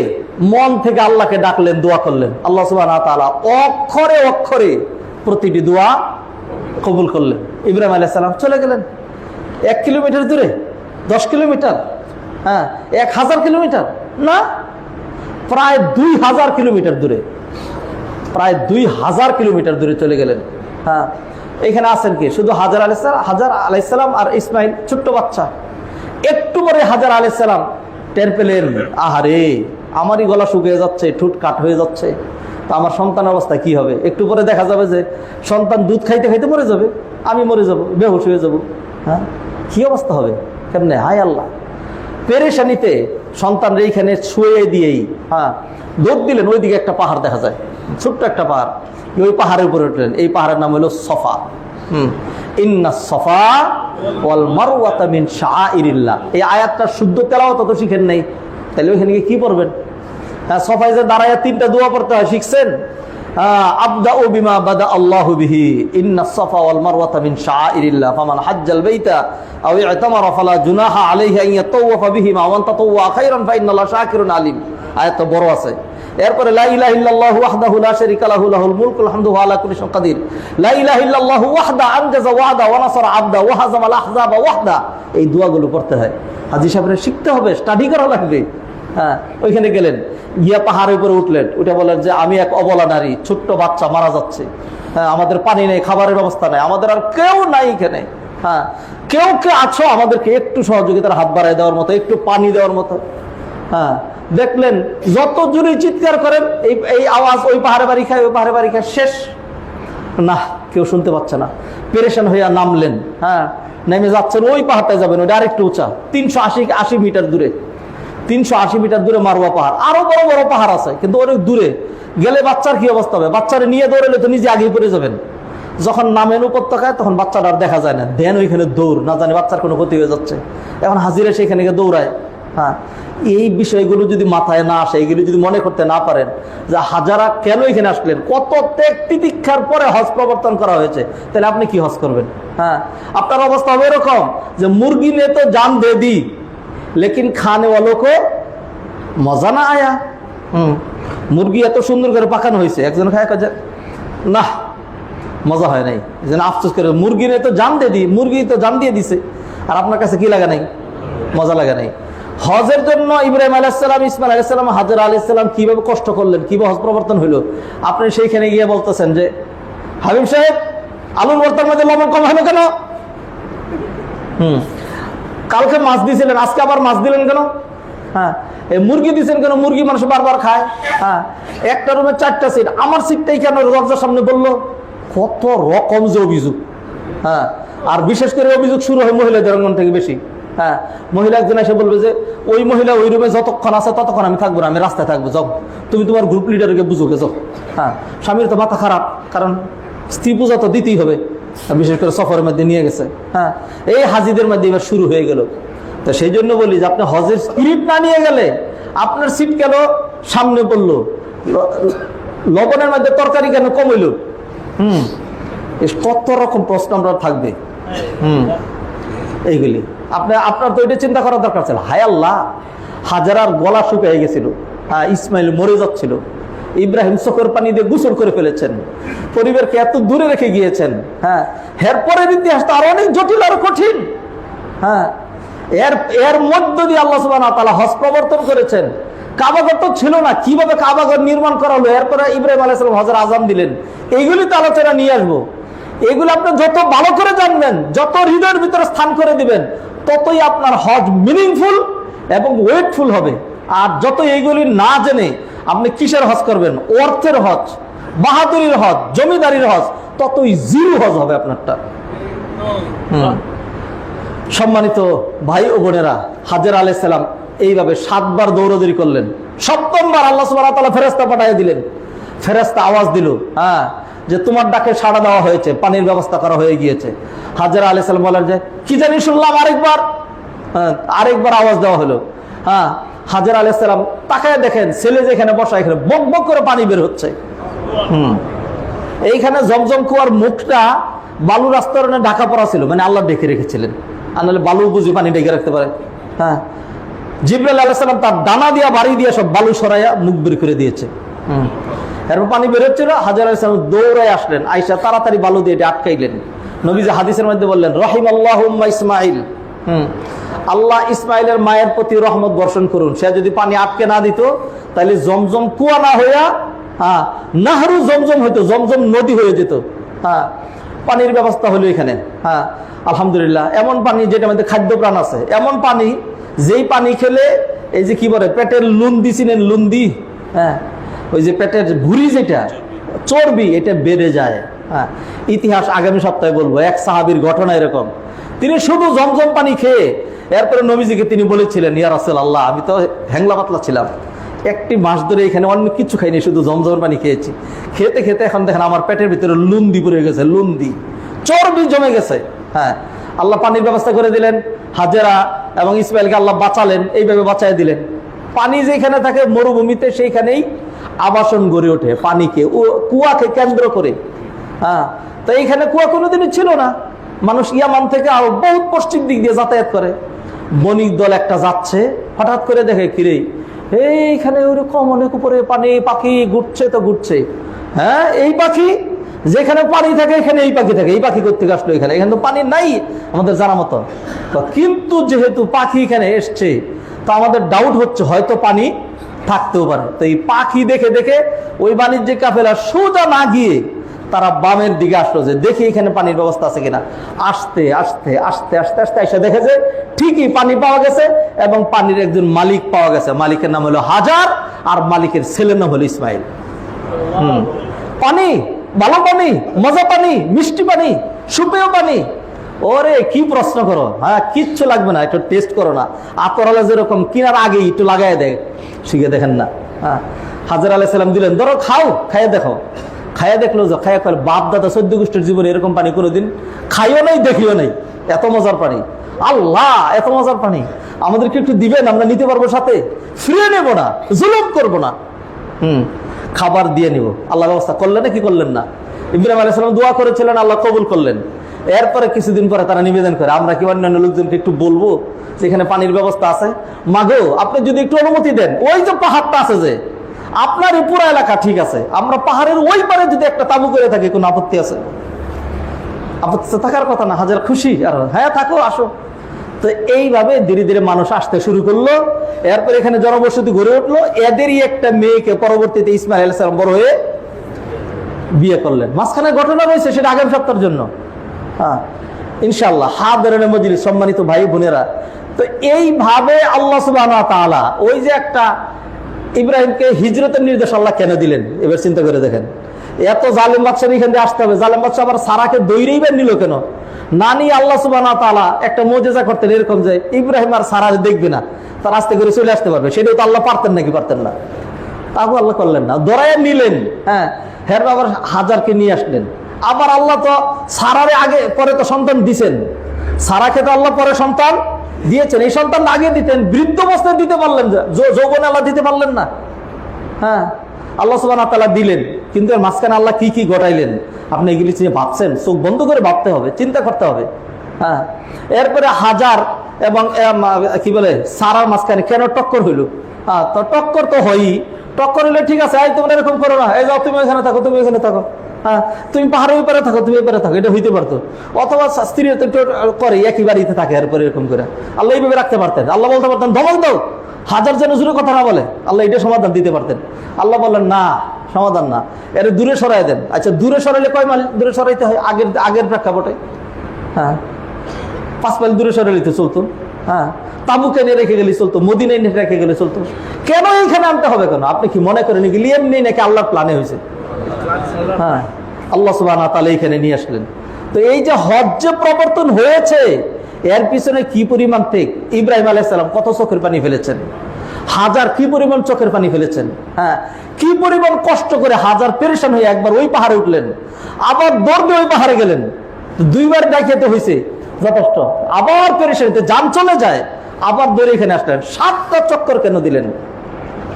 মন থেকে আল্লাহকে ডাকলেন, দোয়া করলেন। আল্লাহ সুবহানাহু ওয়া তাআলা অক্ষরে অক্ষরে প্রতিটি দোয়া কবুল করলেন। ইব্রাহিম আলাইহিস সালাম চলে গেলেন 1 কিলোমিটার দূরে, 10 কিলোমিটার, হ্যাঁ 1000 কিলোমিটার না, প্রায় 2000 কিলোমিটার দূরে, প্রায় 2000 কিলোমিটার দূরে চলে গেলেন। হ্যাঁ, এখানে আছেন কি? শুধু হাজার আলাইহিস সালাম আর ইসমাইল, ছোট্ট বাচ্চা। একটু পরে হাজার আলাইহিস সালাম টের পেলেন, আহারে আমারই গলা শুকিয়ে যাচ্ছে, ঠোঁট কাট হয়ে যাচ্ছে, তো আমার সন্তান অবস্থা কি হবে? একটু পরে দেখা যাবে যে সন্তান দুধ খাইতে খাইতে মরে যাবে, আমি মরে যাব, বেহুশ হয়ে যাব। হ্যাঁ, কি অবস্থা হবে? কেমনে? হায় আল্লাহ! পেরেশানিতে সন্তান এইখানে শুয়ে দিয়েই হ্যাঁ দৌড় দিলেন। ওইদিকে একটা পাহাড় দেখা যায়, ছোট্ট একটা পাহাড়। ওই পাহাড়ের উপরে উঠলেন। এই পাহাড়ের নাম হলো সফা। ইন্নাস সফা ওয়াল মারওয়াতা মিন শাআইরিল্লাহ। এই আয়াতটা শুদ্ধ তেলাওয়াত তো শিখেন নাই, তাহলে ওইখানে গিয়ে কি পড়বেন? সফায় যে দাঁড়ায় 3টা দোয়া পড়তে হয়, শিখছেন? আবদাউ বিমা বাদা আল্লাহু বিহি, ইন্নাস সফা ওয়াল মারওয়াতা মিন শাআইরিল্লাহ, ফামান হাজ্জাল বাইতা আও ইতামারা ফালা জুনাহা আলাইহি আন ইয়াতাওয়াফা বিহিমা ওয়া মান তাতাওয়া খায়রান ফা ইন্নাল্লাহা শাকিরুন আলিম। আয়াতটা বড় আছে। এরপরে লা ইলাহা ইল্লাল্লাহু ওয়াহদাহু লা শারীকা লাহু লাহুল মুলকু ওয়াল হামদু ওয়া আলা কুল্লি শাইইন কাদির। লা ইলাহা ইল্লাল্লাহু ওয়াহদা আনজাযা ওয়াদা ওয়া নাসারা আবদা ওয়া হাযামাল আহজাবা ওয়াহদা। এই দোয়াগুলো পড়তে হয়, হাজী সাহেবরা শিখতে হবে, স্টাডি করা লাগবে। হ্যাঁ, ওইখানে গেলেন, গিয়া পাহাড়ের উপরে উঠলেন। ওইটা বলেন যে আমি এক অবলা নারী, ছোট্ট বাচ্চা মারা যাচ্ছে, হ্যাঁ আমাদের পানি নেই, খাবারের ব্যবস্থা নাই, আমাদের আর কেউ নাই এখানে। হ্যাঁ, কেউ কে আছো আমাদেরকে একটু সহযোগিতার হাত বাড়ায় দেওয়ার মতো, একটু পানি দেওয়ার মতো। হ্যাঁ, দেখলেন যত জোরে চিৎকার করেন এই আওয়াজ, ওই পাহাড়ে বাড়ি খায়, ওই পাহাড়ে বাড়ি খায়, শেষ না, কেউ শুনতে পাচ্ছে না। পেরেশান হইয়া নামলেন। হ্যাঁ, নেমে যাচ্ছেন, ওই পাহাড়টায় যাবেন, ওইটা আরেকটু উঁচা, 380 মিটার দূরে, 380 মিটার দূরে মারওয়া পাহাড়। আরো বড় বড় পাহাড় আছে, কিন্তু অনেক দূরে গেলে বাচ্চার কি অবস্থা হবে? বাচ্চারে নিয়ে দৌড়ালে তো নিজে আগেই পড়ে যাবেন। যখন নামেন উপত্যকায় তখন বাচ্চাটা আর দেখা যায় না, দেন ওইখানে দৌড়, না জানি বাচ্চার কোনো ক্ষতি হয়ে যাচ্ছে। এখন হাজিরা সেখানে গিয়ে দৌড়ায়। হ্যাঁ, এই বিষয়গুলো যদি মাথায় না আসে, এইগুলো যদি মনে করতে না পারেন যে হাজারা কেন এখানে আসলেন, কত ত্যাগ তিতিক্ষার পরে হজ প্রবর্তন করা হয়েছে, তাহলে আপনি কি হজ করবেন? হ্যাঁ, আপনার অবস্থা হবে এরকম যে মুরগি নে তো জান দে দি লেকিন খানে ওয়ালো কো মজা না আয়া। মুরগি এত সুন্দর করে পাকানো হয়েছে, একজন খায় কাজে না মজা হয় নাই, যেন আফসোস করে মুরগি নে তো জান দে দি, মুরগি তো জান দিয়ে দিছে, আর আপনার কাছে কি লাগা নাই? মজা লাগা নাই। হজের জন্য ইব্রাহিম আলাইহিস সালাম, ইসমাইল আলাইহিস সালাম, হাজরা আলাইহিস সালাম কিভাবে কষ্ট করলেন, কিভাবে হজ প্রবর্তন হইল, আপনি সেইখানে গিয়ে বলতেছেন যে হাবিব সাহেব আলুর ভর্তার মধ্যে লবণ কম হলো কেন? কালকে মাছ দিয়েছিলেন, আজকে আবার মাছ দিলেন কেন? হ্যাঁ, এই মুরগি দিয়েছেন কেন? মুরগি মানুষ বারবার খায়। হ্যাঁ, একটা রুমে 4টা সিট, আমার সিটটাই কেন দরজার সামনে বললো? কত রকম যে অভিযোগ। হ্যাঁ, আর বিশেষ করে অভিযোগ শুরু হয় মহিলাদের অঙ্গন থেকে বেশি। হ্যাঁ, মহিলা একজন এসে বলবে যে ওই মহিলা ওই রুমে যতক্ষণ আছে ততক্ষণ আমি থাকবো না, আমি রাস্তায় থাকবো, যাও তুমি তোমার গ্রুপ লিডারকে বুঝো গে যাও। হ্যাঁ, স্বামীর তো মাথা খারাপ, কারণ স্ত্রী পূজা তো দিতেই হবে, বিশেষ করে সফরের মধ্যে নিয়ে গেছে। হ্যাঁ, এই হাজিদের মধ্যে এবার শুরু হয়ে গেল। তো সেই জন্য বলি যে আপনি হজের স্পিরিট না নিয়ে গেলে আপনার সিট কেন সামনে পড়লো, লবণের মধ্যে তরকারি কেন কমইল, কত রকম প্রশ্ন আমরা থাকবে। এইগুলি আপনার তো এটা চিন্তা করার দরকার ছিল। হায় আল্লাহ, হাজারার গলা শুকিয়ে গেছিল, ইসমাইল মরে যাচ্ছিল, ইব্রাহিম চোখের পানি দিয়ে গোসল করে ফেলেছেন, পরিবারকে এত দূরে রেখে গিয়েছেন। হ্যাঁ, এরপরের ইতিহাস তো আরো অনেক জটিল আর কঠিন। হ্যাঁ, এর মধ্য দিয়ে আল্লাহ সুবহানাহু ওয়া তাআলা হজ প্রবর্তন করেছেন। কাবাঘর তো ছিল না, কিভাবে কাবাঘর নির্মাণ করা হলো, এরপরে ইব্রাহিম আলাইহিস সালাম হজের আযান দিলেন, এইগুলি তো আলোচনা নিয়ে আসবো। এগুলো আপনি যত ভালো করে জানবেন, যত হৃদয়ের ভিতরে স্থান করে দিবেন, ততই আপনার হজ মিনিংফুল এবং ওয়েটফুল হবে। আর যত এইগুলি না জেনে আপনি কিসের হজ করবেন, অর্থের হজ, বাহাদুরির হজ, জমিদারির হজ, ততই জিরো হজ হবে আপনারটা। সম্মানিত ভাই ও বোনেরা, হাজরা আলাইহিস সালাম এইভাবে 7 বার দৌড়াদৌড়ি করলেন। 7ম বার আল্লাহ সুবহানাহু ওয়া তাআলা ফেরেশতা পাঠিয়ে দিলেন। ফেরেশতা আওয়াজ দিল, যে তোমার ডাকে সাড়া দেওয়া হয়েছে, পানির ব্যবস্থা করা হয়ে গিয়েছে। হাজেরা আলাইহিস সালাম বলেন যে কি জানি শুনলাম আরেকবার আওয়াজ দেওয়া হলো। হাজেরা আলাইহিস সালাম তাকায় দেখেন ছেলে যেখানে বসা এখানে বক বক করে পানি বের হচ্ছে। এইখানে জমজম কুয়ার মুখটা বালুর আস্তরণে ঢাকা পড়া ছিল, মানে আল্লাহ ডেকে রেখেছিলেন, আর নাহলে বালু বুঝি পানি ডেকে রাখতে পারে। জিবরাইল আলাইহিস সালাম তার ডানা দিয়া বাড়ি দিয়া সব বালু সরাইয়া মুখ বের করে দিয়েছে। এরপর পানি বের হচ্ছিল, হাজেরা আলাইহিস সালাম দৌড়ায় আসলেন, আয়েশা তাড়াতাড়ি বালু দিয়ে এটা আটকাইলেন। নবীজি হাদিসের মধ্যে বললেন রহিমাল্লাহু উম্মা ইসমাইল, আল্লাহ ইসমাইলের মায়ের প্রতি রহমত বর্ষণ করুন। সে যদি পানি আটকে না দিত তাহলে জমজম কুয়া না হইয়া নাহরু জমজম হইতো, জমজম নদী হয়ে যেত। পানির ব্যবস্থা হলো এখানে। আলহামদুলিল্লাহ, এমন পানি যেটা মধ্যে খাদ্য প্রাণ আছে, এমন পানি যেই পানি খেলে এই যে কি বলে পেটের লুন্দি, চিনেন লুন্দি, ওই যে পেটের ভুঁড়ি যেটা চর্বি, এটা বেড়ে যায়। ইতিহাস আগামী সপ্তাহে বলবো। এক সাহাবীর ঘটনা এরকম, তিনি শুধু জমজম পানি খেয়ে এরপরে নবীজিকে তিনি বলেছিলেন, ইয়া রাসূলুল্লাহ, আমি তো হ্যাংলা পাতলা ছিলাম, 1 মাস ধরে এখানে অন্য কিছু খাইনি, শুধু জমজম পানি খেয়েছি। খেতে খেতে এখন দেখেন আমার পেটের ভিতরে লুন্দি পড়ে গেছে, লুন্দি চর্বি জমে গেছে। আল্লাহ পানির ব্যবস্থা করে দিলেন। হাজেরা এবং ইসমাইলকে আল্লাহ বাঁচালেন, এইভাবে বাঁচাই দিলেন। পানি যেখানে থাকে মরুভূমিতে সেইখানেই আবাসন গড়ে ওঠে পানিকে, কুয়াকে কেন্দ্র করে। তো এইখানে কুয়া কোনোদিনই ছিল না। মানুষ ইয়ামান থেকে আরো বহুত পশ্চিম দিক দিয়ে যাতায়াত করে। বণিক দল একটা যাচ্ছে, হঠাৎ করে দেখে কিরে এইখানে ওরকম অনেক উপরে পানি, পাখি ঘুরছে তো ঘুরছে। এই পাখি যেখানে পানি থাকে এখানে এই পাখি থাকে, এই পাখি কোত্থেকে আসলো এখানে? এখানে তো পানি নাই আমাদের জানা মতো। কিন্তু যেহেতু পাখি এখানে এসছে, তো আমাদের ডাউট হচ্ছে হয়তো পানি থাকতেও পারে। তো এই পাখি দেখে দেখে ওই বাণিজ্যিক কাফেলা সোজা না গিয়ে তারা বামের দিকে আসলো, যে দেখি এখানে পানির ব্যবস্থা আছে কিনা। আস্তে আস্তে আস্তে আস্তে আস্তে এসে দেখে যে ঠিকই পানি পাওয়া গেছে, এবং পানির একজন মালিক পাওয়া গেছে। মালিকের নাম হলো হাজার, আর মালিকের ছেলের নাম হলো ইসমাইল। পানি, ভালো পানি, মজা পানি, মিষ্টি পানি, সুপেয় পানি। ওরে কি প্রশ্ন করো, কিচ্ছু লাগবে না, একটু টেস্ট করো না। আতরালা যেরকম কিনার আগে একটু লাগাই দেয়, শিখে দেখেন না। হাজেরা আলাইহিস সালাম দিলেন, ধরো খাও, খাইয়ে দেখো। খাইয়া দেখলো যে খাইয়া কয় বাপ দাদা 14 গোষ্ঠীর জীবনে এরকম পানি কোনোদিন খাইও নাই, দেখিও নাই, এত মজার পানি। আল্লাহ, এত মজার পানি আমাদেরকে একটু দিবেন, আমরা নিতে পারবো, সাথে ফিরে নেবো না, জুলুম করবো না, খাবার দিয়ে নিব। আল্লাহ ব্যবস্থা করলেন না, কি করলেন না? ইব্রাহিম আলাইহিস সালাম দোয়া করেছিলেন, আল্লাহ কবুল করলেন। এরপরে কিছুদিন পরে তারা নিবেদন করে, আমরা কি অন্যান্য লোকজনকে একটু বলবো যেখানে পানির ব্যবস্থা আছে? মাগো, আপনি যদি একটু অনুমতি দেন, ওই যে পাহাড়টা আছে, যে আপনার এই পুরো এলাকা ঠিক আছে, আমরা পাহাড়ের ওই পারে যদি একটা তাবু করে থাকি, কোনো আপত্তি আছে? আপত্তি থাকার কথা না। হাজার খুশি, আর হ্যাঁ থাকো, আসো। তো এইভাবে ধীরে ধীরে মানুষ আসতে শুরু করলো। এরপর এখানে জনবসতি গড়ে উঠলো। এদেরই একটা মেয়েকে পরবর্তীতে ইসমাইল আলাইহিস সালাম বড় হয়ে বিয়ে করলেন। মাঝখানে ঘটনা রয়েছে, সেটা আগামী সপ্তাহের জন্য ইনশাআল্লাহ। হাদিরিনে মজলিস, সম্মানিত ভাই বোনেরা, তো এইভাবে আল্লাহ সুবহানাহু ওয়া তাআলা ওই যে একটা ইব্রাহিমকে হিজরতের নির্দেশ আল্লাহ কেন দিলেন, এবার চিন্তা করে দেখেন। এত জালেম বাদশাহ এখান দিয়ে আসতে হবে, জালেম বাদশাহ আবার সারাকে দৌড়েই বের নিল কেন? না নিয়ে আল্লাহ সুবহানাহু ওয়া তাআলা একটা মুজিজা করতেন, এরকম যে ইব্রাহিম আর সারা দেখবে না, তার আস্তে করে চলে আসতে পারবে। সেটাও তো আল্লাহ পারতেন নাকি? পারতেন না। তাও আল্লাহ করলেন না, দৌড়াইয়া নিলেন। হের আবার হাজারকে নিয়ে আসলেন। আবার আল্লাহ তো সারারে আগে পরে তো সন্তান দিছেন, সারাকে তো আল্লাহ পরে সন্তান দিয়েছেন। এই সন্তান আগে দিতেন, বৃদ্ধ অবস্থায় দিতে পারলেন, যৌবনে আল্লাহ দিতে পারলেন না। আল্লাহ সুবহানাহু ওয়া তাআলা দিলেন, কিন্তু এর মাঝখানে আল্লাহ কি কি ঘটাইলেন আপনি এগুলি চিনে ভাবছেন? চোখ বন্ধ করে ভাবতে হবে, চিন্তা করতে হবে। এরপরে হাজার এবং কি বলে সারার মাঝখানে কেন টক্কর হইল? তো টক্কর তো হয়ই, টক্কর হইলে ঠিক আছে, তোমরা এরকম করো না, এই যাও তুমি এখানে থাকো, তুমি এখানে থাকো, তুমি পাহাড়ের উপরে থাকো, তুমি এপারে থাকো, এটা হইতে পারতো। অথবা স্ত্রী করে একই বাড়িতে থাকে, এরপরে এরকম করে আল্লাহ এইভাবে রাখতে পারতেন। আল্লাহ বলতে পারতেন ধমক দাও, হাজার যেন জোরে কথা না বলে, আল্লাহ এটা সমাধান দিতে পারতেন। আল্লাহ বললেন না, সমাধান না, এর দূরে সরাই দেন। আচ্ছা, দূরে সরাইলে কয় মাইল দূরে সরাইতে হয়? আগের প্রেক্ষাপটে 5 মাইল দূরে সরাইতে চলতো। তাবুকে নিয়ে রেখে গেলে চলতো, মদিনায় নিয়ে রেখে গেলে চলতো। কেন এইখানে আনতে হবে কেন? আপনি কি মনে করেন এগুলি এমনি নাকি আল্লাহর প্ল্যানে হয়েছে? আল্লাহ সুবহানাহু ওয়া তাআলা এখানে নিয়ে আসলেন। তো এই যে হজ যে প্রবর্তন হয়েছে, এর পিছনে কি পরিমাণ ত্যাগ! ইব্রাহিম আলাইহিস সালাম কত চোখের পানি ফেলেছেন, হাজার কি পরিমাণ চোখের পানি ফেলেছেন, হ্যাঁ, কি পরিমাণ কষ্ট করে হাজার পেরেশান হয়ে একবার ওই পাহাড়ে উঠলেন, আবার দৌড় দিয়ে ওই পাহাড়ে গেলেন, দুইবার ডাকিতে হয়েছে যথেষ্ট, আবার পেরেশানিতে যান চলে যায়, আবার দৌড়ে এখানে আসলেন, 7টা চক্কর কেন দিলেন?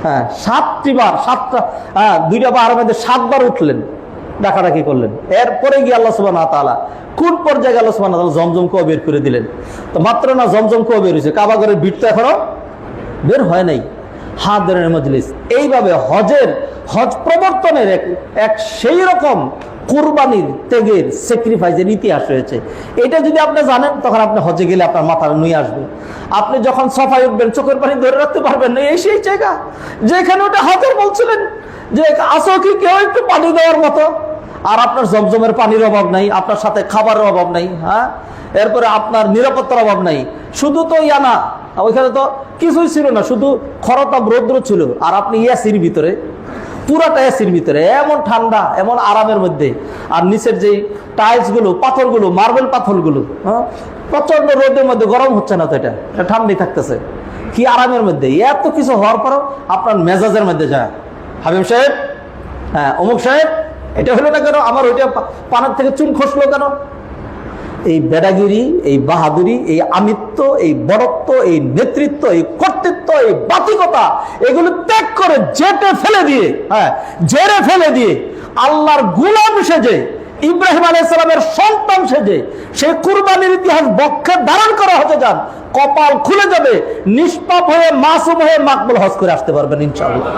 হ্যাঁ, 7টি বার, 7টা, হ্যাঁ, 2টা বার মধ্যে 7 বার উঠলেন, ডাকাডাকি করলেন। এরপরে গিয়ে আল্লাহ সুবহানাহু ওয়া তাআলা কোন পর্যায়ে আল্লাহ সুবহানাহু ওয়া তাআলা জমজম কুয়া বের করে দিলেন। তো মাত্র না জমজম কুয়া বের হয়েছে, কাবা ঘরের ভিড় তো এখনো বের হয় নাই। হাদিরের মজলিস, এইভাবে হজ প্রবর্তনের এক সেই রকম কুরবানির, ত্যাগের, স্যাক্রিফাইসের ইতিহাস রয়েছে। এটা যদি আপনি জানেন, তখন আপনি হজে গেলে আপনার মাথার নুয়ে আসবে। আপনি যখন সফায় উঠবেন, চোখের পানি ধরে রাখতে পারবেন না। এই সেই জায়গা যেখানে ওটা হজের বলছিলেন যে আসো কি কেউ একটু পানি দেওয়ার মতো, আর আপনার জমজমের পানির অভাব নাই, আপনার সাথে খাবারের অভাব নাই, হ্যাঁ, এরপরে আপনার নিরাপত্তার অভাব নাই। শুধু তো ইয়ানা, ওইখানে তো কিছুই ছিল না, শুধু খরতাপ রৌদ্র ছিল, আর আপনি ইয়াসির ভিতরে, পুরাটা এসির ভিতরে, এমন ঠান্ডা, এমন আরামের মধ্যে, আর নিচের যে টাইলসগুলো, পাথরগুলো, মার্বেল পাথরগুলো, হ্যাঁ, প্রচন্ড রোদের মধ্যে গরম হচ্ছে না তো, এটা ঠান্ডাই থাকতেছে, কি আরামের মধ্যে। এত কিছু হওয়ার পরও আপনার মেজাজের মধ্যে যায়, হাবিব সাহেব, হ্যাঁ, অমুক সাহেব, এটা হলো না কেন, আমার ওইটা পানের থেকে চুন খসলো কেন? এই বেড়াগিরি, এই বাহাদুরি, এই আমিত্ব, এই বড়ত্ব, এই নেতৃত্ব, এই কর্তৃত্ব, এই বাতিকতা, এগুলো ত্যাগ করে জেটে ফেলে দিয়ে, হ্যাঁ, জেরে ফেলে দিয়ে আল্লাহর গোলাম সেজে, ইব্রাহিম আলাইহিস সালামের সন্তান সেজে, সেই কুরবানির ইতিহাস বক্ষে ধারণ করা হতে যান, কপাল খুলে যাবে, নিষ্পাপ হয়ে, মাসুম হয়ে মাকবুল হজ করে আসতে পারবেন ইনশাআল্লাহ।